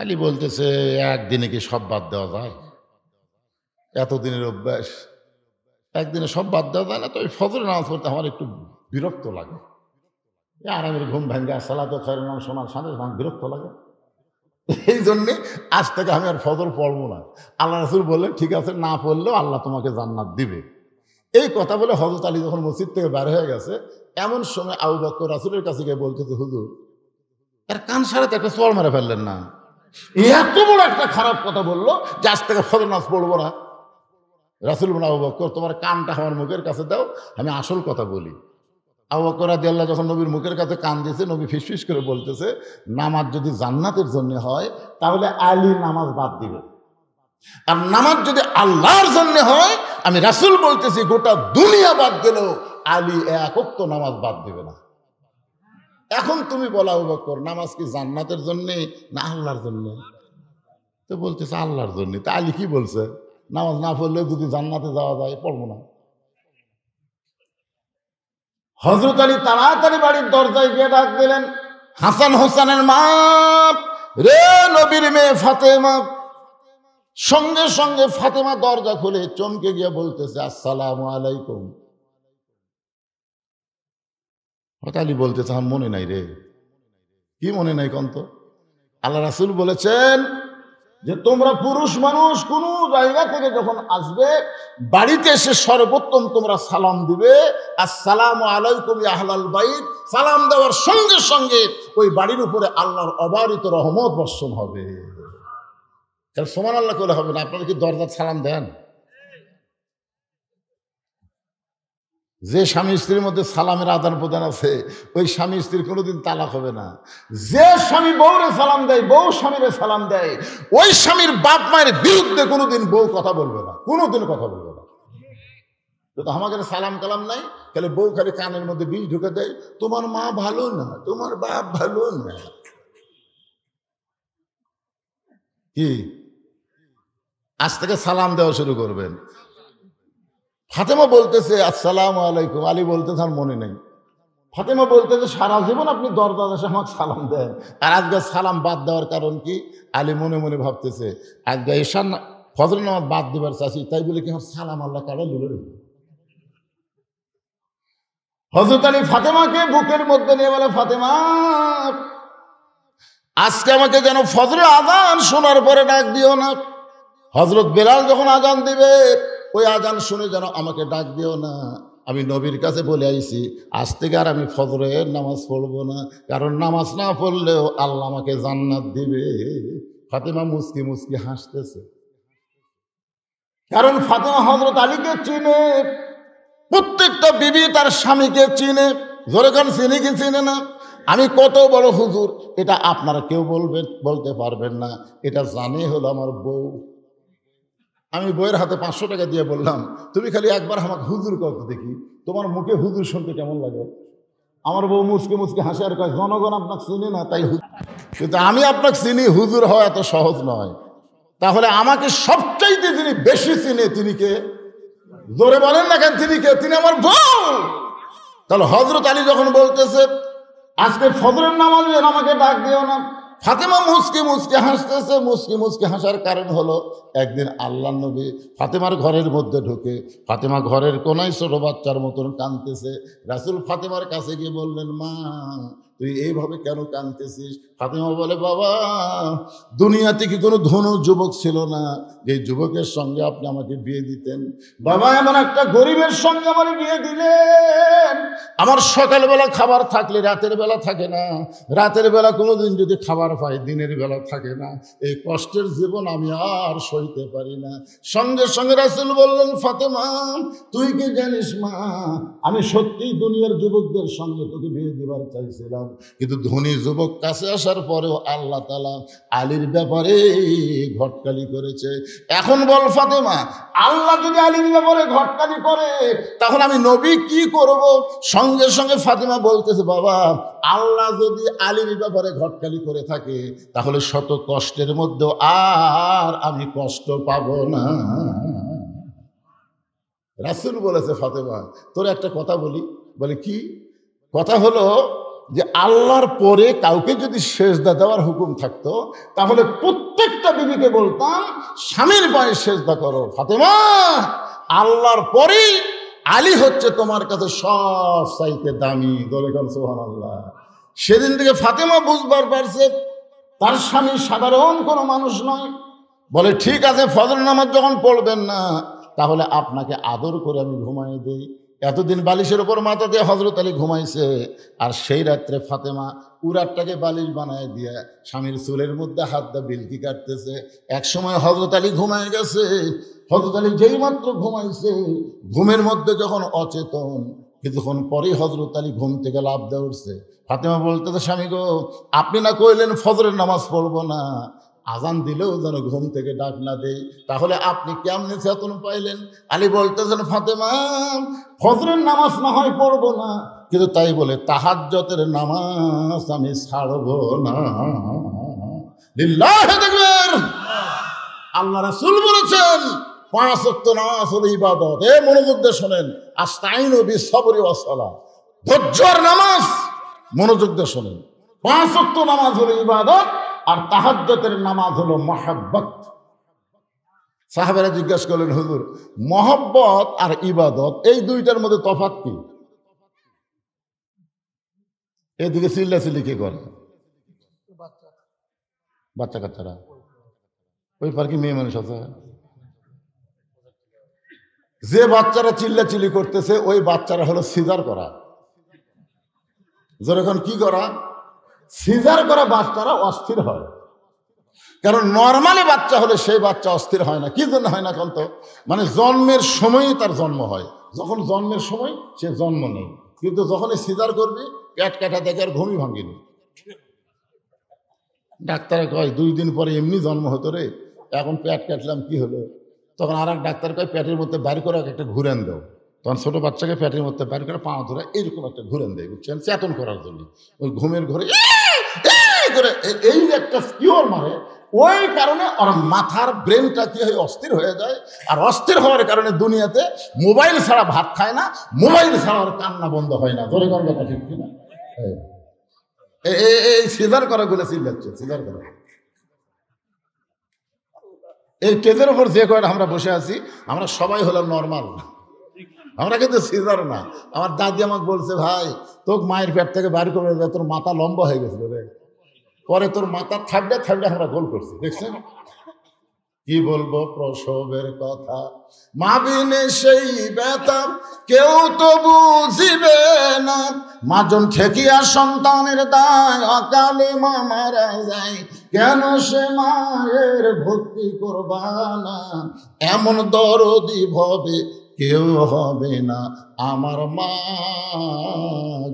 আলী বলতেছে একদিনে কি সব বাদ দেওয়া যায়? এতদিনের অভ্যাস, একদিনে সব বাদ দেওয়া যায় না। তো ওই ফজরের নামাজ পড়তে আমার একটু বিরক্ত লাগে। আরামের ঘুম ভাঙ্গে সালাতে খায়রুন নাম শোনার সাথে আমার বিরক্ত লাগে। এই জন্যে আজ থেকে আমি আর ফজর পড়বো না। আল্লাহ রাসূল বললেন ঠিক আছে, না পড়লেও আল্লাহ তোমাকে জান্নাত দিবে। এই কথা বলে হযরত আলী যখন মসজিদ থেকে বের হয়ে গেছে, এমন সময় আবু বকর রাসূলের কাছে গিয়ে বলতেছে হুজুর এর কান সারাতে একটা চড় মেরে ফেললেন না? এত বড় একটা খারাপ কথা বললো যে আজ থেকে ফজর নামাজ পড়বো না। রাসূল বলেন আবু বকর তোমার কানটা আমার মুখের কাছে দাও, আমি আসল কথা বলি। আবু বকর রাদিয়াল্লাহু যখন নবীর মুখের কাছে কান দিয়েছে, নবী ফিসফিস করে বলতেছে নামাজ যদি জান্নাতের জন্য হয় তাহলে আলী নামাজ বাদ দিবে, আর নামাজ যদি আল্লাহর জন্য হয় আমি রাসূল বলতেছি গোটা দুনিয়া বাদ গেলেও আলী এক ওয়াক্ত নামাজ বাদ দিবে না। এখন তুমি বলো আবু বকর নামাজ কি জান্নাতের জন্য না আল্লাহর জন্য? তো বলতেছে আল্লাহর জন্য। তা আলী কি বলছে? নামাজ না পড়লে যদি জান্নাতে যাওয়া যায় পড়বো না। হযরত আলী তাড়াতাড়ি বাড়ির দরজায় গিয়ে ডাক দিলেন হাসান হোসেনের মা, রে নবীর মেয়ে ফাতেমা। সঙ্গে সঙ্গে ফাতেমা দরজা খুলে চমকে গিয়ে বলতেছে আসসালামু আলাইকুম। আলী বলতেছে আমার মনে নাই রে। কি মনে নাই কন্ত? আল্লাহ রাসূল বলেছেন যে তোমরা পুরুষ মানুষ কোন জায়গা থেকে যখন আসবে বাড়িতে এসে সর্বোত্তম তোমরা সালাম দিবে, আসসালামু আলাইকুম ইয়া আহলাল বাইত। সালাম দেওয়ার সঙ্গে সঙ্গে ওই বাড়ির উপরে আল্লাহর অবারিত রহমত বর্ষণ হবে। তাহলে সুবহানাল্লাহ করে হবে না? আপনারা কি দরজার সালাম দেন? যে স্বামী স্ত্রীর মধ্যে সালামের আদান প্রদান আছে ওই স্বামী স্ত্রীর কোনোদিন তালাক হবে না। যে স্বামী বউরে সালাম দেয়, বউ স্বামীরে সালাম দেয়, ওই স্বামীর বাপ মায়ের বিরুদ্ধে কোনোদিন বউ কথা বলবে না, কোনোদিন কথা বলবে না। তো আমাদের সালাম কালাম নাই, তাহলে বউ খালি কানের মধ্যে বীজ ঢুকে দেয়, তোমার মা ভালো না, তোমার বাপ ভালো না। কি আজ থেকে সালাম দেওয়া শুরু করবেন। ফাতেমা বলতেছে আসসালামু আলাইকুম, আলী বলতেছে আর মনে নেই। ফাতেমা বলতেছে সারা জীবন আপনি দরজা দেশে আমাকে সালাম দেন, আর আজকে সালাম বাদ দেওয়ার কারণ কি? আলী মনে মনে ভাবতেছে আজকে ঈশান ফজর নামাজ বাদ দিবার চাচ্ছি, তাই বলে কি আমার সালাম আল্লাহ কারা দিল। হযরত আলী ফাতেমাকে বুকের মধ্যে নিয়ে বলে, ফাতেমা আজকে আমাকে যেন ফজরের আজান শোনার পরে ডাক দিও না। হযরত বেলাল যখন আজান দিবে ওই আজান শুনে যেন আমাকে ডাক দিও না। আমি নবীর কাছে বলে আইছি আজ থেকে আর আমি ফজরের নামাজ পড়বো না, কারণ নামাজ না পড়লেও আল্লাহ আমাকে জান্নাত দিবে। ফাতেমা মুস্কি মুস্কি হাসতেছে, কারণ ফাতেমা হযরত আলীকে চিনে, প্রত্যেকটা বিবি তার স্বামীকে চিনে। জোরে কান চিনি কি চিনে না? আমি কত বড় হুজুর এটা আপনারা কেউ বলতে পারবেন না, এটা জানে হলো আমার বউ। আমি বইয়ের হাতে 500 টাকা দিয়ে বললাম, তুমি খালি একবার আমাকে হুজুর করতে দেখি, তোমার মুখে হুজুর শুনতে কেমন লাগে? আমার বউ মুসকে মুসকে হাসে আর কয়, জনগণ আপনাকে চিনি না তাই হুজুর। কিন্তু আমি আপনাকে চিনি, হুজুর হওয়া এত সহজ নয়। তাহলে আমাকে সবচাইতে যিনি বেশি চিনে তিনি কে? জোরে বলেন না কেন তিনি কে? তিনি আমার বউ। তাহলে হযরত আলী যখন বলতেছে আজকে ফজরের নামাজে আমাকে ডাক দিও না, ফাতেমা মুসকি মুসকি হাসতেছে। মুসকি মুসকি হাসার কারণ হলো একদিন আল্লাহ নবী ফাতেমার ঘরের মধ্যে ঢুকে, ফাতেমা ঘরের কোনায় ছোট বাচ্চার মতন কাঁদতেছে। রাসূল ফাতেমার কাছে গিয়ে বললেন, মা তুই এইভাবে কেন কাঁদতেছিস? ফাতেমা বলে, বাবা দুনিয়াতে কি কোনো ধনু যুবক ছিল না যে যুবকের সঙ্গে আপনি আমাকে বিয়ে দিতেন? বাবা এমন একটা গরিবের সঙ্গে আমার বিয়ে দিলেন, আমার সকালবেলা খাবার থাকলে রাতের বেলা থাকে না, রাতের বেলা কোনোদিন যদি খাবার পাই দিনের বেলা থাকে না। এই কষ্টের জীবন আমি আর সইতে পারি না। সঙ্গে সঙ্গে রাসূল বললেন, ফাতেমা তুই কি জানিস মা, আমি সত্যিই দুনিয়ার যুবকদের সঙ্গে তোকে বিয়ে দিবার চাইছিলাম, কিন্তু ধনী যুবক কাছে আসার পরেও আল্লাহ তাআলা আলীর ব্যাপারে ঘটকালি করেছে। এখন বল ফাতেমা, আল্লাহ যদি আলীর ব্যাপারে ঘটকালি করে তাহলে আমি নবী কি করব? সঙ্গে সঙ্গে ফাতেমা বলতেছে, বাবা আল্লাহ যদি আলীর ব্যাপারে ঘটকালি করে থাকে তাহলে শত কষ্টের মধ্যেও আর আমি কষ্ট পাবো না। রাসূল বলেছে, ফাতেমা তোর একটা কথা বলি। বলে কি কথা? হলো যে আল্লাহর পরে কাউকে যদি সেজদা দেওয়ার হুকুম থাকতো তাহলে প্রত্যেকটা বিবিকে বলতাম স্বামীর পায়ে সেজদা করো। ফাতেমা আল্লাহর পরে আলী হচ্ছে তোমার কাছে সব চাইতে দামি। বলে কোন সুবহানাল্লাহ। সেদিন থেকে ফাতেমা বুঝবার পারছে তার স্বামী সাধারণ কোনো মানুষ নয়। বলে ঠিক আছে, ফজর নামাজ যখন পড়বেন না তাহলে আপনাকে আদর করে আমি ঘুমাই দেই। এতদিন বালিশের উপর মাথা দিয়ে হযরত আলী ঘুমাইছে, আর সেই রাত্রে ফাতেমা উরাতটাকে বালিশ বানায় দিয়ে স্বামীর চুলের মধ্যে হাত দিয়ে বিলকি কাটতেছে। এক সময় হযরত আলী ঘুমায় গেছে। হযরত আলী যেই মাত্র ঘুমাইছে, ঘুমের মধ্যে যখন অচেতন, কিছুক্ষণ পরেই হযরত আলী ঘুম থেকে লাফ দিয়ে উঠছে। ফাতেমা বলতেছে, স্বামী গো আপনি না কইলেন ফজরের নামাজ পড়বো না, আজান দিলেও যেন ঘুম থেকে ডাক না দেয়, তাহলে আপনি কেমনে চেতন পাইলেন? আলী বলতেছেন, ফাতেমা ফজরের নামাজ না হয় পড়বো না, কিন্তু তাই বলে তাহাজ্জুদের নামাজ আমি ছাড়বো না। লিল্লাহি তাকবীর। আল্লাহ রাসূল বলেছেন 5 ওয়াক্ত নামাজ হলো ইবাদত। মনোযোগ দিয়ে শোনেন, আস্তাইনু বিস-সাবরি ওয়াস-সালাহ, ধৈর্যের নামাজ। মনোযোগ দিয়ে শোনেন, 5 ওয়াক্ত নামাজ হলো ইবাদত আর তাহাজ্জুদের নামাজ হলো মহব্বত। সাহাবারা জিজ্ঞাসা করলেন, হুজুর মহব্বত আর ইবাদত এই দুইটার মধ্যে তফাৎ কি? এদিকে চিল্লাচিল্লি কে করে? বাচ্চা কাচ্চারা। ওই পার কি মেয়ে মানুষ আছে? যে বাচ্চারা চিল্লাচিল্লি করতেছে ওই বাচ্চারা হলো সিজার করা। যখন কি করা? সিজার করা বাচ্চারা অস্থির হয়। কারণ নর্মালি বাচ্চা হলে সেই বাচ্চা অস্থির হয় না। কি জন্য হয় না? কারণ তো মানে জন্মের সময়ই তার জন্ম হয়, যখন জন্মের সময় সে জন্ম নেই, কিন্তু যখনই সিজার করবি পেট কাটা দেখে আর ঘুমই ভাঙিনি। ডাক্তারে কয় 2 দিন পরে এমনি জন্ম হতো রে, এখন পেট কাটলাম কি হলো? তখন আর এক ডাক্তার কয় পেটের মধ্যে বাইর করে একটা ঘুরেন দাও। তখন ছোট বাচ্চাকে পেটের মধ্যে বাইর করে পা ধরে এইরকম একটা ঘুরেন দেয়, বুঝছেন, চেতন করার জন্য। ওই ঘুমের ঘরে করে এই যে একটা কিওর মারে, ওই কারণে ওর মাথার ব্রেনটা কি হয় অস্থির হয়ে যায়। আর অস্থির হওয়ার কারণে দুনিয়াতে মোবাইল ছাড়া ভাত খায় না, মোবাইল ছাড়া ওর কান্না বন্ধ হয় না। ধরে কোন কথা ঠিক কিনা? এই সিজার করা গুলো চিল্লাচ্ছে, সিজার করা। এই স্টেজের উপর যে কয়টা আমরা বসে আছি আমরা সবাই হলাম নর্মাল, আমরা কিন্তু সিজার না। আমার দাদি আমাকে বলছে, ভাই তোর মায়ের পেট থেকে বাইর করে দেয়, তোর মাথা লম্বা হয়ে গেছিল রে, পরে তোর মাথা থাবড়ে থাবড়ে আমরা গোল করছি, দেখছেন? কি বলবো প্রসবের কথা, মা বিনে সেই ব্যথা কেউ তো বুঝিবে না। মাজন ঠেকিয়া সন্তানের দায়, অকালে মা মারা যায়, কেন সে মায়ের ভক্তি করবা না? এমন দরদি ভবে কেউ হবে না আমার মা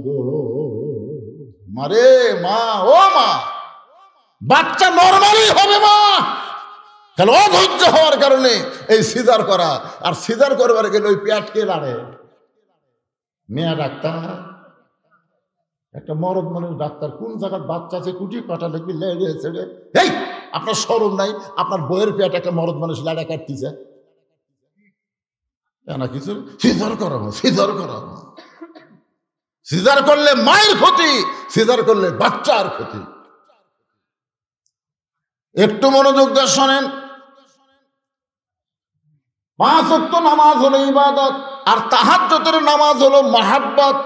গো। মারে মা, ও মা, বাচ্চা নরমালি হবে মা, তাহলে অধৈর্য হওয়ার কারণে এই সিজার করা। আর সিজার করবার গেলে ওই পেটকে লাড়ে মেয়া ডাক্তার, একটা মরদ মানুষ ডাক্তার, কোন জায়গার বাচ্চা আছে কুটি কাটা লিখবি লেগে ছেড়ে। এই আপনার শরম নাই? আপনার বইয়ের পেট একটা মরদ মানুষ লাড়া কাটতেছে না কিছু? সিজার করাবো, সিজার করাবো। সিজার করলে মায়ের ক্ষতি, সিজার করলে বাচ্চার ক্ষতি। একটু মনোযোগ দিয়ে শোনেন। 5 ওয়াক্ত নামাজ হলো ইবাদত, আর তাহাজ্জুদের নামাজ হলো মহাব্বত।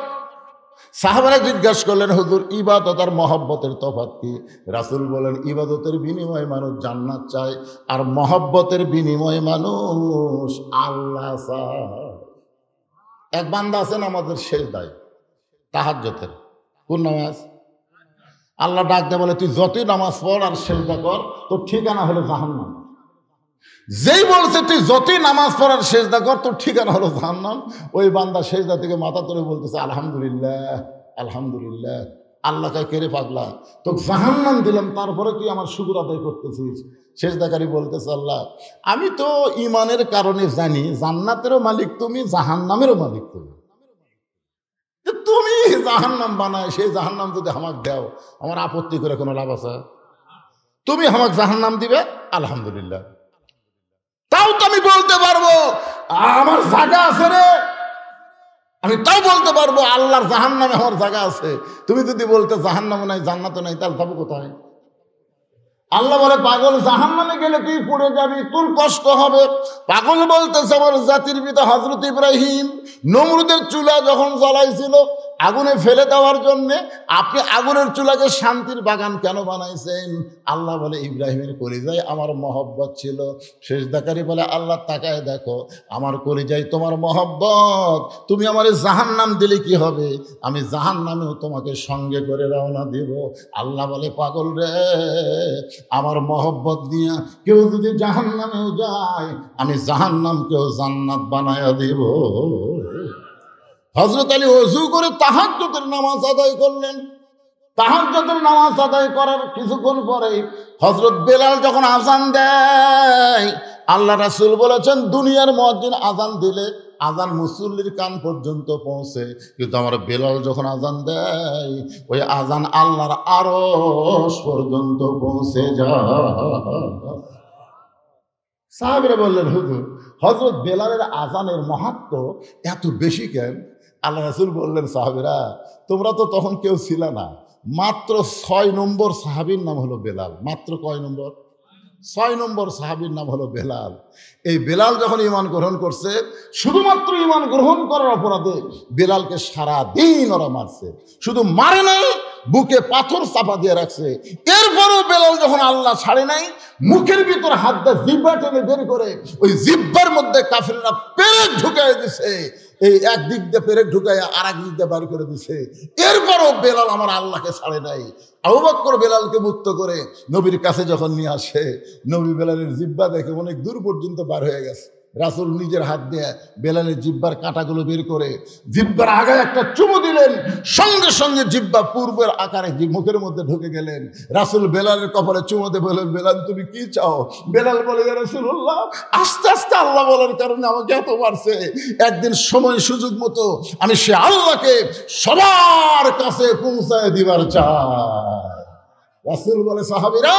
সাহাবারা জিজ্ঞাসা করলেন, হুজুর ইবাদত আর মহব্বতের তফাৎ কি? রাসূল বলেন, ইবাদতের বিনিময়ে মানুষ জান্নাত চায়, আর মহব্বতের বিনিময়ে মানুষ আল্লাহ চায়। এক বান্দা আছে নামাজের সেজদায়, তাহাজ্জুদের। কোন নামাজ? আল্লাহ ডাক দেয়, বলে তুই যতই নামাজ পড় আর সেজদা কর, তোর ঠিকানা হলো জাহান্নাম। যেই বলছে তুই যতই নামাজ পড়ার সেজদা কর, তোর ঠিকানা হলো জাহান্নাম, ওই বান্দা সেজদা থেকে মাথা তুলে বলতেছে আলহামদুলিল্লাহ, আলহামদুলিল্লাহ। আল্লাহ কয়, কে রে পাগলা, তোকে জাহান্নাম দিলাম, তারপরে তুই আমার শুকর আদায় করতেছিস? সেজদাকারী বলতেছে, আল্লাহ আমি তো ইমানের কারণে জানি জান্নাতেরও মালিক তুমি, জাহান্নামেরও মালিক তুমি। তুমি জাহান্নাম বানায়, সেই জাহান্নাম যদি আমাকে দাও, আমার আপত্তি করে কোনো লাভ আছে? তুমি আমাকে জাহান্নাম দিবে, আলহামদুলিল্লাহ। তাও তো আমি বলতে পারবো আমার জায়গা আছে রে, আমি তাও বলতে পারবো আল্লাহর জাহান্নামে আমার জায়গা আছে। তুমি যদি বলতে জাহান্নামে নাই, জান্নাতে নাই, তাহলে যাবো কোথায়? আল্লাহ বলে, পাগল জাহান্নামে গেলে তুই পড়ে যাবি, তোর কষ্ট হবে। পাগল বলতেছে, আমার জাতির পিতা হযরত ইব্রাহিম নমরুদের চুলা যখন জ্বলাইছিল আগুনে ফেলে দেওয়ার জন্য, আপনি আগুনের চুলাকে শান্তির বাগান কেন বানাইছেন? আল্লাহ বলে, ইব্রাহিমের কলিজায় আমার মহব্বত ছিল। সেজদাকারী বলে, আল্লাহ তাকায় দেখো, আমার কলিজায় তোমার মহব্বত, তুমি আমার জাহান্নাম দিলে কি হবে? আমি জাহান্নামেও তোমাকে সঙ্গে করে রওনা দিব। আল্লাহ বলে, পাগল রে, আমার মহব্বত নিয়ে কেউ যদি জাহান্নামেও যায়, আমি জাহান্নামকেও জান্নাত বানায়া দিব। হযরত আলী ওযু করে তাহাজ্জুদের নামাজ আদায় করলেন। তাহাজ্জুদের নামাজ আদায় করার কিছুক্ষণ পরে হযরত বেলাল যখন আযান দেয়, আল্লাহ রাসূল বলেছেন, দুনিয়ার মুয়াজ্জিন আযান দিলে আযান মুসল্লির কান পর্যন্ত পৌঁছে, কিন্তু আমার বেলাল যখন আযান দেয়, ওই আযান আল্লাহর আরশ পর্যন্ত পৌঁছে যায়। সাহাবীরা বললেন, হুজুর হযরত বেলালের আযানের মাহাত্ম্য এত বেশি কেন? আল্লাহ রাসূল বললেন, সাহাবীরা তোমরা তো তখন কেউ ছিল না, মাত্র 6 নম্বর সাহাবীর নাম হলো বেলাল। মাত্র কয় নম্বর? 6 নম্বর সাহাবীর নাম হলো বেলাল। এই বেলাল যখন ঈমান গ্রহণ করছে, শুধুমাত্র ঈমান গ্রহণ করার অপরাধে বেলালকে সারা দিন ওরা মারছে। শুধু মারে নাই, বুকে পাথর চাপা দিয়ে রাখছে। এরপরও বেলাল যখন আল্লাহ ছাড়ে নাই, মুখের ভিতর হাত দিয়ে জিহ্বা টেনে বের করে ওই জিহ্বার মধ্যে কাফিররা পেরেক ঢুকাই দিছে। এই একদিক দিয়ে পেরেক ঢুকাই আর এক দিক দিয়ে বার করে দিছে। এরপরও বেলাল আমার আল্লাহকে ছাড়ে নাই। আবু বকর বেলালকে মুক্ত করে নবীর কাছে যখন নিয়ে আসে, নবী বেলালের জিহ্বা দেখে অনেক দূর পর্যন্ত বার হয়ে গেছে। রাসূল নিজের হাত দিয়ে বেলালের জিহ্বার কাঁটাগুলো বের করে জিহ্বার আগায় একটা চুমু দিলেন, সঙ্গে সঙ্গে জিহ্বা পূর্বের আকারে মুখের মধ্যে ঢুকে গেলেন। রাসূল বেলালের কপালে চুমু দিয়ে বললেন, বেলাল তুমি কি চাও? বেলাল বলে, ইয়া রাসূলুল্লাহ, আস্তে আস্তে আল্লাহ বলার কারণে আমাকে এত মারছে, একদিন সময় সুযোগ মতো আমি সে আল্লাহকে সবার কাছে পৌঁছায় দিবার চাই। রাসূল বলে, সাহাবীরা,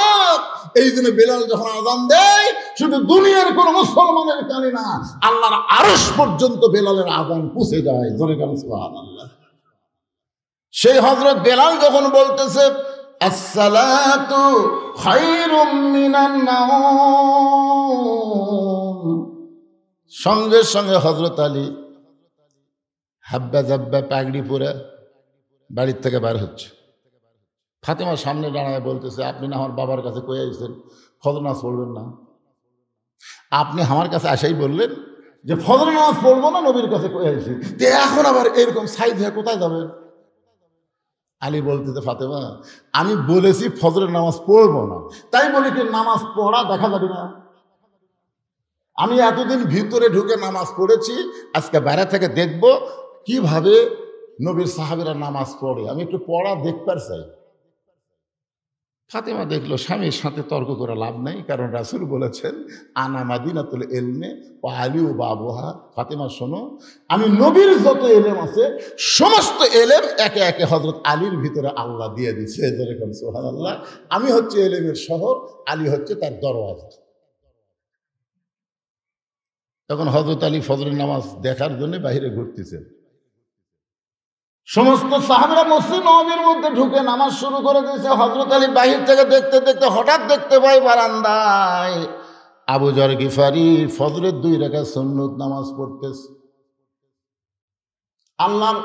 এই জন্য বেলাল যখন আযান দেয় শুধু দুনিয়ার কোন মুসলমানের কানে না, আল্লাহর আরশ পর্যন্ত বেলালের আযান পৌঁছে যায়। জোরে বলেন সুবহানাল্লাহ। সেই হযরত বেলাল যখন বলতেছে আসসালাতু খায়রুম মিনান নাওম, সঙ্গে সঙ্গে হযরত আলী হাব্বা জাব্বা পাগড়ি পরে বাড়ির থেকে বের হচ্ছে। ফাতেমার সামনে দাঁড়ায় বলতেছে, আপনি না আমার বাবার কাছে কয়ে আসছেন ফজর নামাজ পড়বেন না, আপনি আমার কাছে আসাই বললেন যে ফজর নামাজ পড়বো না, নবীর কাছে কয়ে আসছি, এখন আবার এরকম সাইজ হয়ে কোথায় যাবেন? আলী বলতেছে, ফাতেমা আমি বলেছি ফজরের নামাজ পড়বো না, তাই বলি কি নামাজ পড়া দেখা যাবে না? আমি এতদিন ভিতরে ঢুকে নামাজ পড়েছি, আজকে বাইরে থেকে দেখব কিভাবে নবীর সাহাবীরা নামাজ পড়ে, আমি একটু পড়া দেখবার চাই। ফাতেমা দেখলো স্বামীর সাথে তর্ক করে লাভ নাই, কারণ রাসূল বলেছেন আনা মাদিনাতুল ইলমে ওয়া আলী ও বাবুহা। ফাতেমা শোনো, আমি নবীর যত এলেম আছে সমস্ত এলেম একে একে হযরত আলীর ভিতরে আল্লাহ দিয়ে দিচ্ছে। যেরকম সুবহানাল্লাহ, আমি হচ্ছে এলেমের শহর, আলী হচ্ছে তার দরওয়াজা। তখন হযরত আলী ফজরের নামাজ দেখার জন্য বাইরে ঘুরতেছেন। সমস্ত সাহাবীরা মসজিদ নববীর মধ্যে ঢুকে নামাজ শুরু করে দিয়েছে। হযরত আলী বাহির থেকে দেখতে দেখতে হঠাৎ দেখতে পাই বারান্দায় আবু যর গিফারি ফজরের 2 রাকাত সুন্নত নামাজ পড়তেছে। আল্লাহর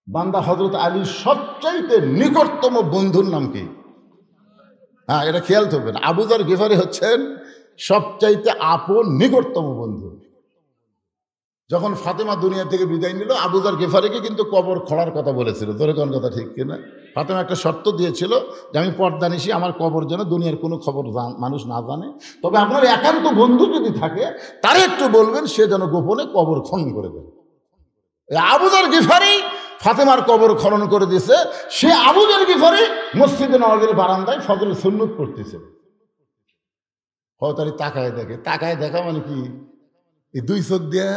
বান্দা হযরত আলীর সবচাইতে নিকটতম বন্ধুর নাম কি? হ্যাঁ, এটা খেয়াল করবেন। আবু যর গিফারি হচ্ছেন সবচাইতে আপন নিকটতম বন্ধু। যখন ফাতেমা দুনিয়া থেকে বিদায় নিল, আবু যর গিফারিকে কিন্তু কবর খোঁড়ার কথা বলেছিল। তোর কোন কথা ঠিক কিনা? ফাতেমা একটা শর্ত দিয়েছিল যে আমি পর্দানিশি, আমার কবর যেন দুনিয়ার কোনো খবর মানুষ না জানে, তবে আপনার একান্ত বন্ধু যদি থাকে তারা একটু বলবেন, সে যেন গোপনে কবর খনন করে দেবে। আবু যর গিফারি ফাতেমার কবর খনন করে দিয়েছে। সে আবু যর গিফারি মসজিদে নববীর বারান্দায় ফজরের সুন্নত পড়তেছে। হয়তো তাকায় দেখে, তাকায় দেখা মানে কি, এই 2 চোখ দিয়ে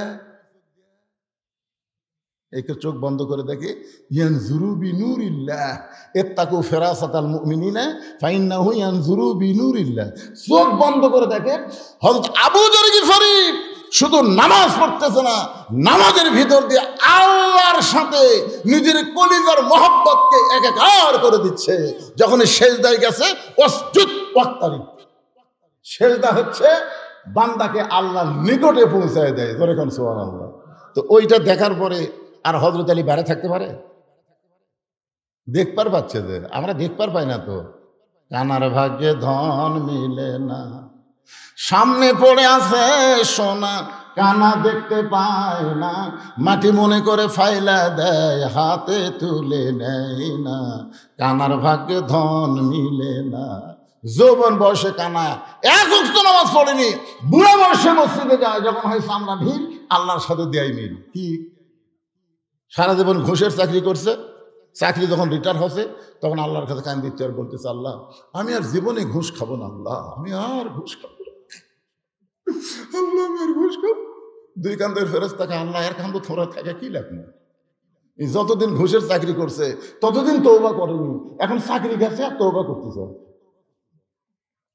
একটা চোখ বন্ধ করে দেখে, ইয়ানজুরু বিনুরিল্লাহ ইত্তাকু ফিরাসাতাল মুমিনিনা ফাইন্নাহু ইয়ানজুরু বিনুরিল্লাহ। চোখ বন্ধ করে দেখে হযরত আবু যর গিফারি শুধু নামাজ পড়তেছে না, নামাজের ভিতর দিয়ে আল্লাহর সাথে নিজের কলিজার মহব্বতকে একাকার করে দিচ্ছে। যখন সেজদায় গেছে, ওয়াসজুদ ওয়াক্তারিব, সেজদা হচ্ছে বান্দাকে আল্লাহর নিকটে পৌঁছায় দেয়। যেরকম সুবহানাল্লাহ। তো ওইটা দেখার পরে আর হযরত আলী বাইরে থাকতে পারে? দেখবার পাচ্ছে যে, আমরা দেখবার পাই না তো। কানার ভাগ্যে ধন মিলে না, সামনে পড়ে আছে সোনা, কানা দেখতে পায় না, মাটি মনে করে ফাইলা দেয়, হাতে তুলে নেয় না। কানার ভাগ্যে ধন মিলে না। যৌবন বয়সে কানা এক ওয়াক্ত নামাজ পড়েনি, বুড়া বয়সে মসজিদে যায়, যখন হয় সামনা ভিড়, আল্লাহর সাথে দেয় মিল। কি সারা জীবন ঘুষের চাকরি করছে, চাকরি যখন রিটায়ার হচ্ছে তখন আল্লাহর কাছে কান দিচ্ছে আর বলতেছে, আল্লাহ আমি আর জীবনে ঘুষ খাবো না, আল্লাহ আমি আর ঘুষ খাবো না, আল্লাহ আমি আর ঘুষ খাবো। 2 কান্দের ফেরেশতাকে, আল্লাহ এর কান্দ থোড়া থাকে কি লাগবে? যতদিন ঘুষের চাকরি করছে ততদিন তওবা করেনি, এখন চাকরি গেছে আর তওবা করতেছে।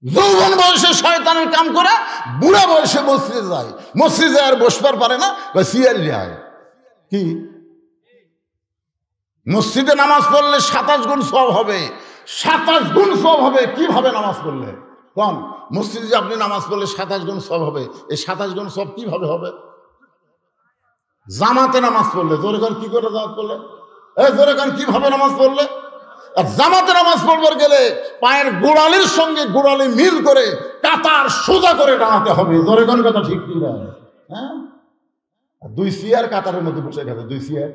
যৌবন বয়সে শয়তানের কাম করে বুড়া বয়সে মসজিদে যায়, মসজিদে আর বসবার পারে না, সিয়ার যায়। কি মসজিদে নামাজ পড়লে 27 গুণ সওয়াব হবে, 27 গুণ সওয়াব হবে। কিভাবে নামাজ পড়লে? কোন মসজিদে যে আপনি নামাজ পড়লে 27 গুণ সওয়াব হবে, এই 27 গুণ সওয়াব কিভাবে হবে? জামাতে নামাজ পড়লে। জোরে কান কি করে জামাত পড়লে? জোরে কান কিভাবে নামাজ পড়লে? আর জামাতে নামাজ পড়বার গেলে পায়ের গোড়ালির সঙ্গে গোড়ালি মিল করে কাতার সোজা করে দাঁড়াতে হবে। জোরে কান কথা ঠিক কি না? হ্যাঁ, 2 চেয়ার কাতারের মধ্যে বসে গেছে, 2 চেয়ার।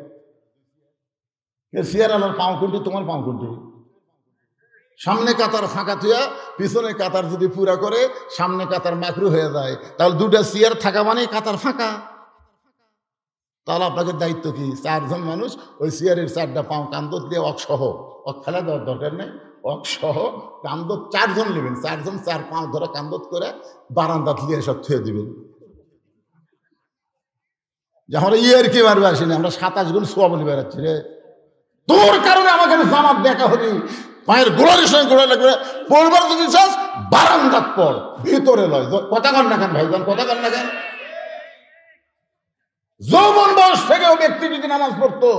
চেয়ার আলার পাও কোনটি, তোমার পাও কোনটি? সামনে কাতার ফাঁকা থুয়া পিছনে কাতার যদি পুরা করে সামনে কাতার মাকরু হয়ে যায়, তাহলে দুটা চেয়ার থাকা মানে কাতার ফাঁকা। তাহলে আপনাকে দায়িত্ব কি? 4 জন মানুষ ওই চেয়ারের 4টা পাও কান্দত দিয়ে অকসহ, ফেলা দেওয়ার দরকার নেই, অকসহ কান্দত 4 জন নেবেন, 4 জন 4 পাও ধরে কান্দত করে বারান্দাত লিয়ে সব থুয়ে দিবেন। যে আমরা ইয়ের কি মারবে আসিনি, আমরা 27 গুণ সোয়া বলি বেড়াচ্ছি রে, তোর কারণে আমাকে জামাত দেখা হলি, পায়ের গোড়ার সঙ্গে গোড়া লাগবে, পড়বার যদি চাস বারান্দাত পড়, ভিতরে লয়। কথা কন না কেন ভাইজান, কথা কন না কেন? যৌবন বয়স থেকেও ব্যক্তি যদি নামাজ পড়তো,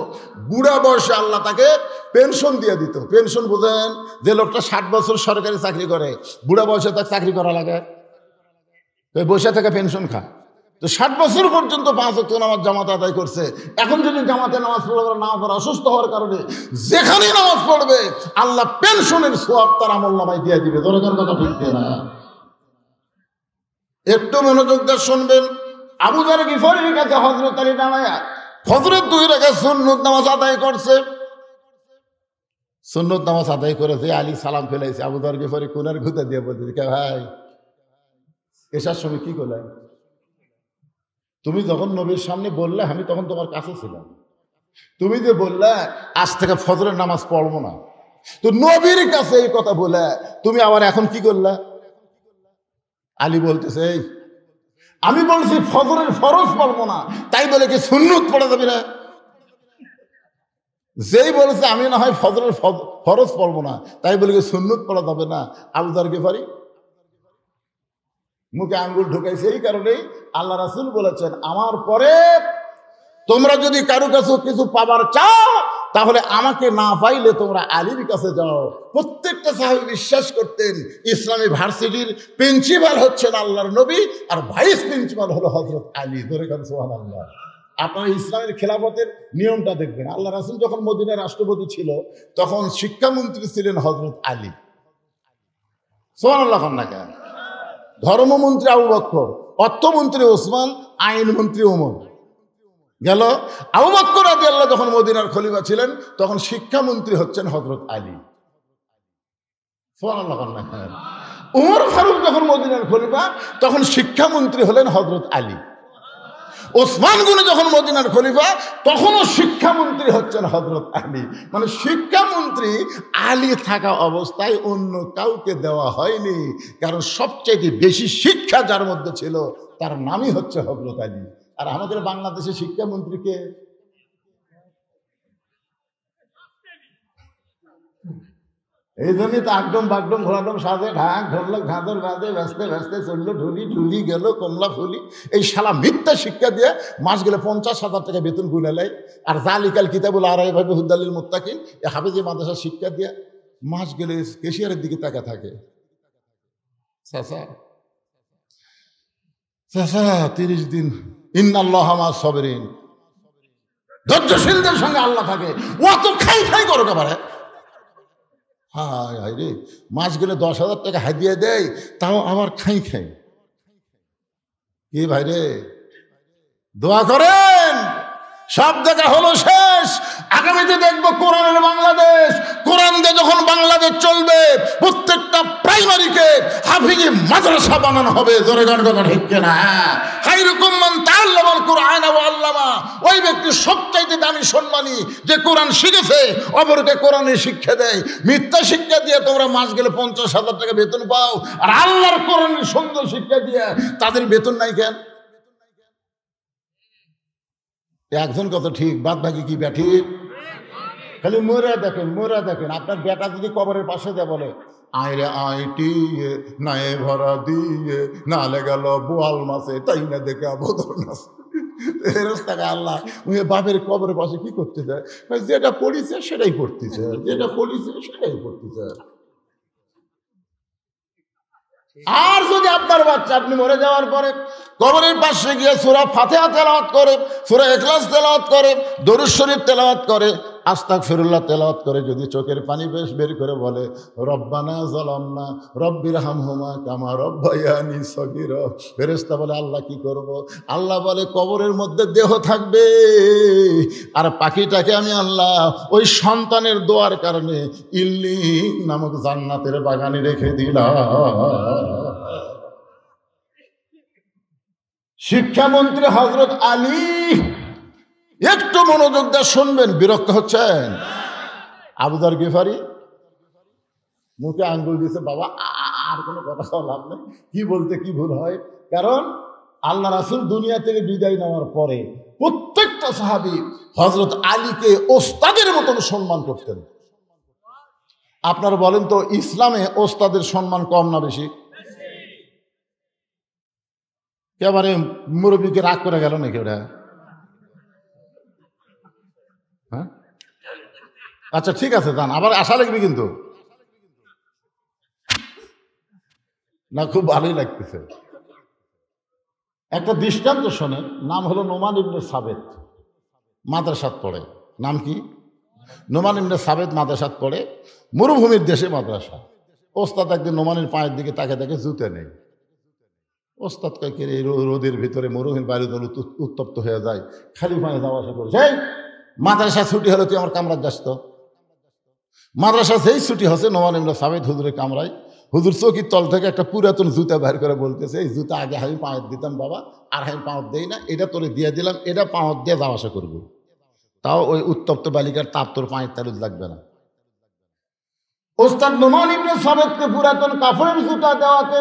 বুড়া বয়সে আল্লাহ তাকে পেনশন দিয়ে দিত। পেনশন বুঝেন? যে লোকটা 60 বছর সরকারি চাকরি করে, বুড়া বয়সে তাকে চাকরি করা লাগে, বসে থেকে পেনশন খায়। তো 60 বছর পর্যন্ত 5 ওয়াক্ত নামাজ জামাতে আদায় করছে। এখন যদি জামাতে নামাজ পড়বে না পড়ে অসুস্থ হওয়ার কারণে যেখানেই নামাজ পড়বে আল্লাহ পেনশনের সওয়াব তার আমলনামায় দিয়ে দিবে। দরকার কথা ঠিক না? একটু মনোযোগ দিয়ে শুনবেন। আবু যার গিফারির কাছে হযরত আলী দাঁড়ায়া ফজরের 2 রাকাত সুন্নত নামাজ আদায় করছে। সুন্নত নামাজ আদায় করেছে, আলী সালাম ফেলাইছে। আবু যার গিফারি কোনার ঘুতে দিয়ে বলছে, ভাই এসার সময় কি করলে? তুমি যখন নবীর সামনে বললে আমি তখন তোমার কাছে ছিলাম, তুমি যে বললে আজ থেকে ফজরের নামাজ পড়বো না, তো নবীর কাছে এই কথা বলে তুমি আবার এখন কি করলে? আলী বলতেছে, আমি বলছি ফজরের ফরজ পড়বো না, তাই বলে কি সুন্নত পড়া যাবে না? যেই বলেছে আমি না হয় ফজরের ফরজ পড়বো না, তাই বলে কি সুন্নত পড়া যাবে না? আবু যার গিফারি মুখে আঙ্গুল ঢুকাইছে। এই কারণেই আল্লাহ রাসূল বলেছেন, আমার পরে তোমরা যদি কারো কাছে কিছু পাবার চাও তাহলে আমাকে না পাইলে তোমরা আলীর কাছে যাও। প্রত্যেকটা সাহাবী বিশ্বাস করতেন ইসলামী ভার্সিটির প্রিন্সিপাল হচ্ছেন আল্লাহর নবী, আর ভাইস প্রিন্সিপাল হলো হযরত আলী। ধরে গেল সুবহানাল্লাহ। আপনারা ইসলামের খেলাফতের নিয়মটা দেখবেন। আল্লাহ রাসূল যখন মদিনার রাষ্ট্রপতি ছিল তখন শিক্ষামন্ত্রী ছিলেন হযরত আলী। সুবহানাল্লাহ। ধর্মমন্ত্রী আবু বকর, অর্থমন্ত্রী ওসমান, আইনমন্ত্রী ওমর। গেল আবু বকর রাদিয়াল্লাহু যখন মদিনার খলিফা ছিলেন তখন শিক্ষামন্ত্রী হচ্ছেন হযরত আলী। সুবহানাল্লাহ। ওমর ফারুক যখন মদিনার খলিফা তখন শিক্ষামন্ত্রী হলেন হযরত আলী। ওসমান গনি যখন মদিনার খলিফা তখনও শিক্ষামন্ত্রী হচ্ছেন হযরত আলী। মানে শিক্ষামন্ত্রী আলী থাকা অবস্থায় অন্য কাউকে দেওয়া হয়নি, কারণ সবচেয়ে বেশি শিক্ষা যার মধ্যে ছিল তার নামই হচ্ছে হযরত আলী। আর আমাদের বাংলাদেশের শিক্ষামন্ত্রীকে এই জন্যই তো আকডম বাগডম ঘোরাডম সাজে ঢাক ঢোলক ঝাঁদর বাঁধে ব্যস্তে ব্যস্তে চললো ঢুলি ঢুলি গেল কমলা ফুলি। এই শালা মিথ্যা শিক্ষা দিয়ে মাস গেলে 50,000 টাকা বেতন গুনে নেয়। আর জালিকাল কিতাবুল আরাইভাবে হুদালিল মুত্তাকিন এই হাফেজি মাদ্রাসা শিক্ষা দিয়ে মাস গেলে কেশিয়ারের দিকে তাকা থাকে। চাচা 30 দিন ইন্নাল্লাহা মা'আস সাবিরিন, ধৈর্যশীলদের সঙ্গে আল্লাহ থাকে। ও তো খাই খাই করো একেবারে। হায় হায় রে, মাস গেলে 10,000 টাকা হাদিয়া দেয়, তাও আবার খাই খাই। কি ভাই রে, দোয়া করেন। সব দেখা হলো শেষ, আগামীতে দেখবো কোরআনের বাংলাদেশ। কোরআন দিয়ে যখন বাংলাদেশ চলবে প্রত্যেকটা প্রাইমারিকে হাফিজি মাদ্রাসা বানানো হবে। জোরে গান কথা ঠিক না? খায়রুকুম মান তাআল্লামাল কুরআন ওয়া আল্লামা। ওই ব্যক্তি সবচাইতে দামি সম্মানী যে কোরআন শিখেছে অপরকে কোরআনের শিক্ষা দেয়। মিথ্যা শিক্ষা দিয়ে তোমরা মাস গেলে 50,000 টাকা বেতন পাও, আর আল্লাহর কোরআনের সুন্দর শিক্ষা দিয়ে তাদের বেতন নাই কেন? একজন কত ঠিক, বাদ বাকি কি ব্যাঠি? খালি মোরা দেখেন। আপনার বেটা যদি কবরের পাশে দেয় বলে আইরে আইটি নায়ে ভরা দিয়ে নালে গেল বোয়াল মাছে তাই না দেখে বদল মাছে। আল্লাহ বাপের কবরের পাশে কি করতে চায়? যেটা পড়িছে সেটাই পড়তেছে, যেটা পড়িছে সেটাই পড়তেছে। আর যদি আপনার বাচ্চা আপনি মরে যাওয়ার পরে কবরের পাশে গিয়ে সূরা ফাতিহা তেলাওয়াত করে, সূরা ইখলাস তেলাওয়াত করে, দরুদ শরীফ তেলাওয়াত করে, আস্তাগফিরুল্লাহ তেলাওয়াত করে যদি চোখের পানি বের করে বলে রব্বানা যালামনা রব্বিরহামহুমা কামা রব্বায়ানি সগীরা, ফেরেশতা বলে আল্লাহ কি করব? আল্লাহ বলে কবরের মধ্যে দেহ থাকবে, আর পাখিটাকে আমি আল্লাহ ওই সন্তানের দোয়ার কারণে ইল্লিন নামক জান্নাতের বাগানে রেখে দিলাম। শিক্ষামন্ত্রী হযরত আলী, একটু মনোযোগ দিয়ে শুনবেন, বিরক্ত হচ্ছেন? আবু যর গিফারি মুখে আঙ্গুল দিয়েছে, বাবা আর কোনো কথা বলা লাভ নেই, কি বলতে কি ভুল হয়। কারণ আল্লাহ রাসূল দুনিয়া থেকে বিদায় নেওয়ার পরে প্রত্যেকটা সাহাবী হযরত আলীকে ওস্তাদের মতন সম্মান করতেন। আপনারা বলেন তো, ইসলামে ওস্তাদের সম্মান কম না বেশি? একেবারে মুরব্বীকে রাগ করে গেল নাকি ওরা? হ্যাঁ, আচ্ছা ঠিক আছে, যান, আবার আশা লাগবে কিন্তু না, খুব ভালোই লাগতেছে। একটা দৃষ্টান্ত শোনেন, নাম হলো নোমান ইবনে সাবেত, মাদ্রাসাত পড়ে। নাম কি? নোমান ইবনে সাবেত মাদ্রাসাত পড়ে, মরুভূমির দেশে মাদ্রাসা। ওস্তাদ একদিন নোমানের পায়ের দিকে তাকে দেখে জুতে নেই। ওস্তাদ কয়েক এই রোদের ভিতরে মরুভূমির বাইরে দল উত্তপ্ত হয়ে যায়, খালি পায়ে যাওয়া আসা করে, সেই মাদ্রাসা ছুটি হলে তুই আমার কামরায় যাস তো। মাদ্রাসা যেই ছুটি হচ্ছে, নোমান ইবনে সাবেত হুজুরের কামরায়, হুজুর চৌকির তল থেকে একটা পুরাতন জুতা বের করে বলতেছে, এই জুতা আগে আমি পাঁচ দিতাম বাবা, আর আমি পাঁচ দেই না, এটা তোরে দিয়ে দিলাম, এটা পাঁচ দিয়ে যাওয়া আসা করবো, তাও ওই উত্তপ্ত বালিকার তাপ তোর পায়ের তালুজ লাগবে না। ওস্তাদ নোমান ইবনে সাবেতকে পুরাতন কাফনের জুতা দেওয়াতে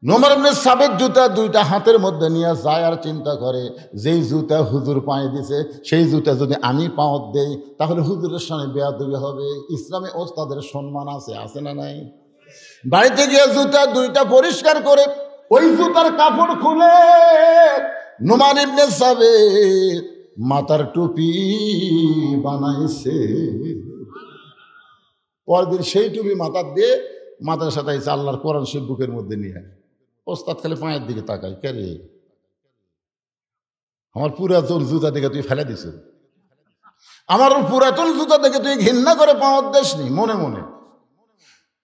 নোমান ইবনে সাবেত জুতা দুইটা হাতের মধ্যে নিয়ে যায় আর চিন্তা করে, যেই জুতা হুজুর পায়ে দিছে সেই জুতা যদি আমি পাঁচ দেই তাহলে হুজুরের সামনে বেয়াদবি হবে। ইসলামে ওস্তাদের সম্মান আছে, আছে না নাই? বাড়িতে গিয়ে জুতা দুইটা পরিষ্কার করে ওই জুতার কাপড় খুলে নোমান ইবনে সাবেত মাথার টুপি বানাইছে। পরদিন সেই টুপি মাথার দিয়ে মাথার সাথে আল্লাহর কোরআন শরীফ বুকের মধ্যে নিয়ে ওস্তাদ খালি পায়ের দিকে তাকায়, কে রে আমার পুরাতন জুতা দেখে তুই ফেলে দিস, আমার পুরাতন জুতা দেখে তুই ঘৃণা করে পাওয়ার দেশ নি। মনে মনে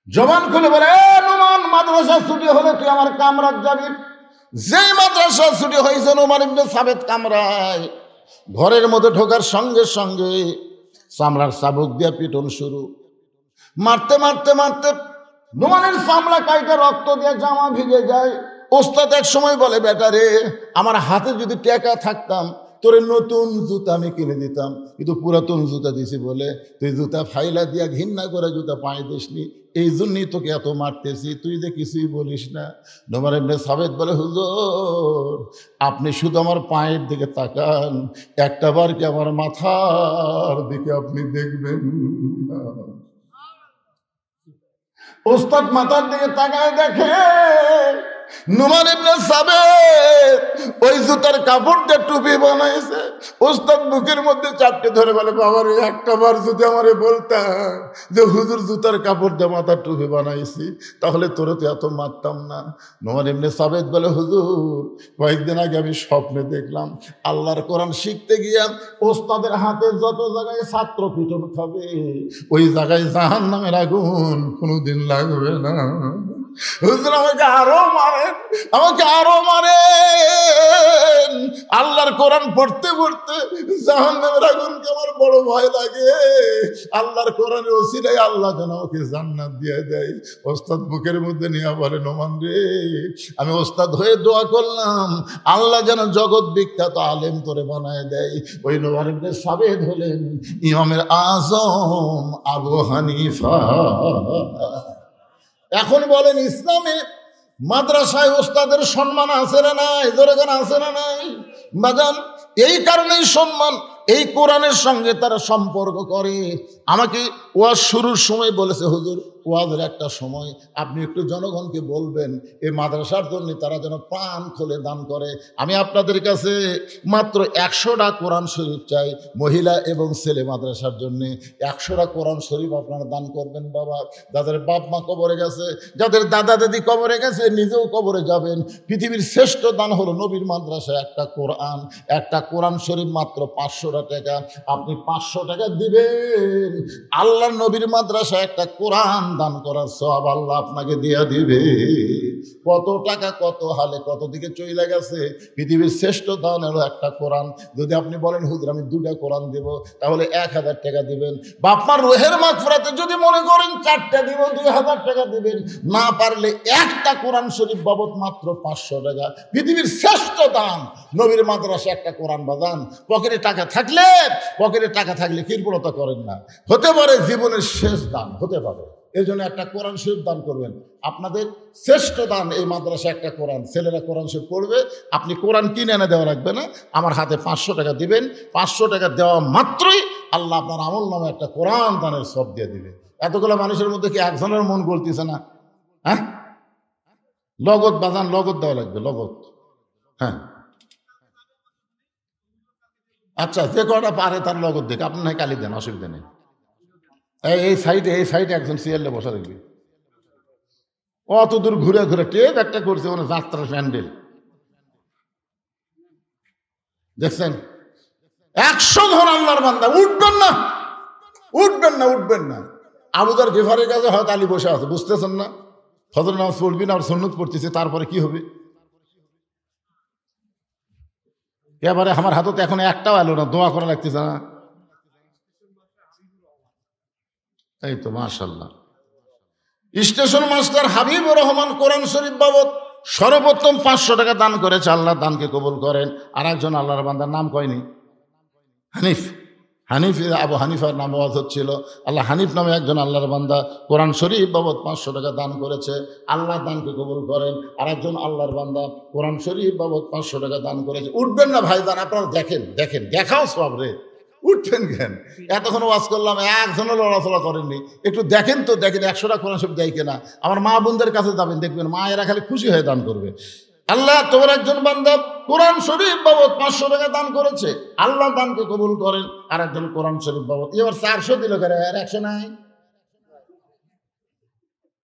জবান খুলে বলে, নোমান মাদ্রাসা ছুটি হলে তুই আমার কামরাত যাবি। যেই মাদ্রাসা ছুটি হয়েছে নোমান ইবনে সাবেত কামরায়, ঘরের মধ্যে ঢোকার সঙ্গে সঙ্গে চামড়ার চাবুক দিয়ে পিটন শুরু। মারতে মারতে মারতে নোমানের চামড়া কাইটা রক্ত দিয়ে জামা ভিজে যায়। ওস্তাদ এক সময় বলে, বেটা রে, আমার হাতে যদি টাকা থাকতাম তোরে নতুন জুতা আমি কিনে দিতাম, কিন্তু পুরাতন জুতা দিছি বলে তুই জুতা ফাইলা দিয়া ঘৃণা করে জুতা পায়ে দিসনি, এই জন্যই তোকে এত মারতেছি, তুই যে কিছুই বলিস না। নোমান ইবনে সাবেত বলে, হুজুর আপনি শুধু আমার পায়ের দিকে তাকান, একটা বার কি আমার মাথার দিকে আপনি দেখবেন না? ওস্তাদ মাথার দিকে তাকায় দেখে নোমান ইবনে সাবেত ওই জুতার কাপড় দিয়ে টুপি বানাইছে। ওস্তাদ বুকের মধ্যে চাপটে ধরে বলে, বাবার একটা বার যদি আমারে বলতাম যে হুজুর জুতার কাপড় দিয়ে মাথার টুপি বানাইছি, তাহলে তোরে তো এত মারতাম না। নোমান ইবনে সাবেত বলে, হুজুর কয়েকদিন আগে আমি স্বপ্নে দেখলাম আল্লাহর কোরআন শিখতে গিয়া ওস্তাদের হাতে যত জায়গায় ছাত্র পিটন খাবে, ওই জায়গায় জাহান্নামের আগুন কোনোদিন লাগবে না। হুজুর আমাকে আরো মারেন, আমাকে আরো মারেন। আল্লাহর কোরআন পড়তে পড়তে জাহান্নামের আগুনকে আমার বড় ভয় লাগে। আল্লাহর কোরআনের ওসিলায় আল্লাহ যেন ওকে জান্নাত দিয়ে দেয়। ওস্তাদ বুকের মধ্যে নিয়ে বলে, নোমান রে, আমি ওস্তাদ হয়ে দোয়া করলাম আল্লাহ যেন জগৎ বিখ্যাত আলেম তোরে বানায় দেয়। ওই নোমান ইবনে সাবেত হলেন ইমামের আজম আবু হানিফা। এখন বলেন, ইসলামে মাদ্রাসায় ওস্তাদের সম্মান আছে না নাই? জোরে গান আছে না নাই? বাজান, এই কারণেই সম্মান, এই কোরআনের সঙ্গে তারা সম্পর্ক করে। আমাকে ওয়াজ শুরুর সময় বলেছে, হুজুর ওয়াজের একটা সময় আপনি একটু জনগণকে বলবেন এই মাদ্রাসার জন্য তারা যেন প্রাণ খুলে দান করে। আমি আপনাদের কাছে মাত্র 100টা কোরআন শরীফ চাই মহিলা এবং ছেলে মাদ্রাসার জন্য। 100টা কোরআন শরীফ আপনারা দান করবেন বাবা। যাদের বাপ মা কবরে গেছে, যাদের দাদা দাদি কবরে গেছে, নিজেও কবরে যাবেন। পৃথিবীর শ্রেষ্ঠ দান হলো নবীর মাদ্রাসায় একটা কোরআন শরীফ মাত্র 500 টাকা। আপনি 500 টাকা দিবেন, আল্লাহর নবীর মাদ্রাসায় একটা কোরআন দান করার সওয়াব আল্লাহ আপনাকে দিয়ে দিবে। কত টাকা কত হালে কত দিকে চলে গেছে। পৃথিবীর শ্রেষ্ঠ দান হলো একটা কোরআন। যদি আপনি বলেন হুজুর আমি 2টা কোরআন দেব, তাহলে 1000 টাকা দিবেন। বাপমার রোহের মাগফিরাতে যদি মনে করেন 4টা দিব, 2000 টাকা দিবেন। না পারলে একটা কোরআন শরীফ বাবদ মাত্র 500 টাকা। পৃথিবীর শ্রেষ্ঠ দান নবীর মাদ্রাসা একটা কোরআন বাজান। পকেটে টাকা থাকলে কৃপণতা করেন না। হতে পারে জীবনের শেষ দান, হতে পারে। এই জন্য একটা কোরআন শরীফ দান করবেন। আপনাদের শ্রেষ্ঠ দান এই মাদ্রাসা একটা কোরআন। ছেলেরা কোরআন শরীফ পড়বে, আপনি কোরআন কিনে এনে দেওয়া লাগবে না, আমার হাতে 500 টাকা দিবেন। 500 টাকা দেওয়া মাত্রই আল্লাহ আপনার আমল নামে একটা কোরআন দানের সব দিয়ে দিবে। এতগুলো মানুষের মধ্যে কি একজনের মন গলতিছে না? হ্যাঁ, লগত বাজান, লগত দেওয়া লাগবে, লগত। হ্যাঁ আচ্ছা, যে কটা পারে তার লগত দেখ, আপনি না কালি দেন, অসুবিধা নেই। এই সাইডে একজন সিয়ারলে বসা দেখবি, অত দূর ঘুরে ঘুরে টেপ একটা করছে, মানে যাত্রার প্যান্ডেল দেখছেন। 100 জন আল্লাহর বান্দা, উঠবেন না। আবু যর গিফারের কাছে হয়তো আলী বসে আছে, বুঝতেছেন না? ফজর নামাজ পড়বি না, আর সুন্নত পড়তেছে, তারপরে কি হবে? এবারে আমার হাতে তো এখন একটাও এলো না, দোয়া করা লাগতেছে না। এই তো মাশাআল্লাহ। স্টেশন মাস্টার হাবিবুর রহমান কোরআন শরীফ বাবদ সর্বপ্রথম 500 টাকা দান করেছে। আল্লাহ দানকে কবুল করেন। আর একজন আল্লাহর বান্দার নাম কয়নি, হানিফ আবু হানিফার নাম ওয়াজ হচ্ছিল। আল্লাহ হানিফ নামে একজন আল্লাহর বান্দা কোরআন শরীফ বাবদ 500 টাকা দান করেছে। আল্লাহ দানকে কবুল করেন। আর একজন আল্লাহর বান্দা কোরআন শরীফ বাবদ 500 টাকা দান করেছে। উঠবেন না ভাই দান, আপনারা দেখেন, দেখাও সব রে, উঠবেন কেন? এতক্ষণ ওয়াজ করলাম, একজনও লড়াচড়া করেননি। একটু দেখেন তো, 100টা কোরআন শরীফ দেয় কিনা। আমার মা বোনদের কাছে যাবেন, দেখবেন মা এরা খালি খুশি হয়ে দান করবে। আল্লাহ তোমার একজন বান্দা কোরআন শরীফ বাবদ 500 টাকা দান করেছে, আল্লাহ দানকে কবুল করেন। আর একজন কোরআন শরীফ বাবদ এবার 400 দিল, 100 নাই।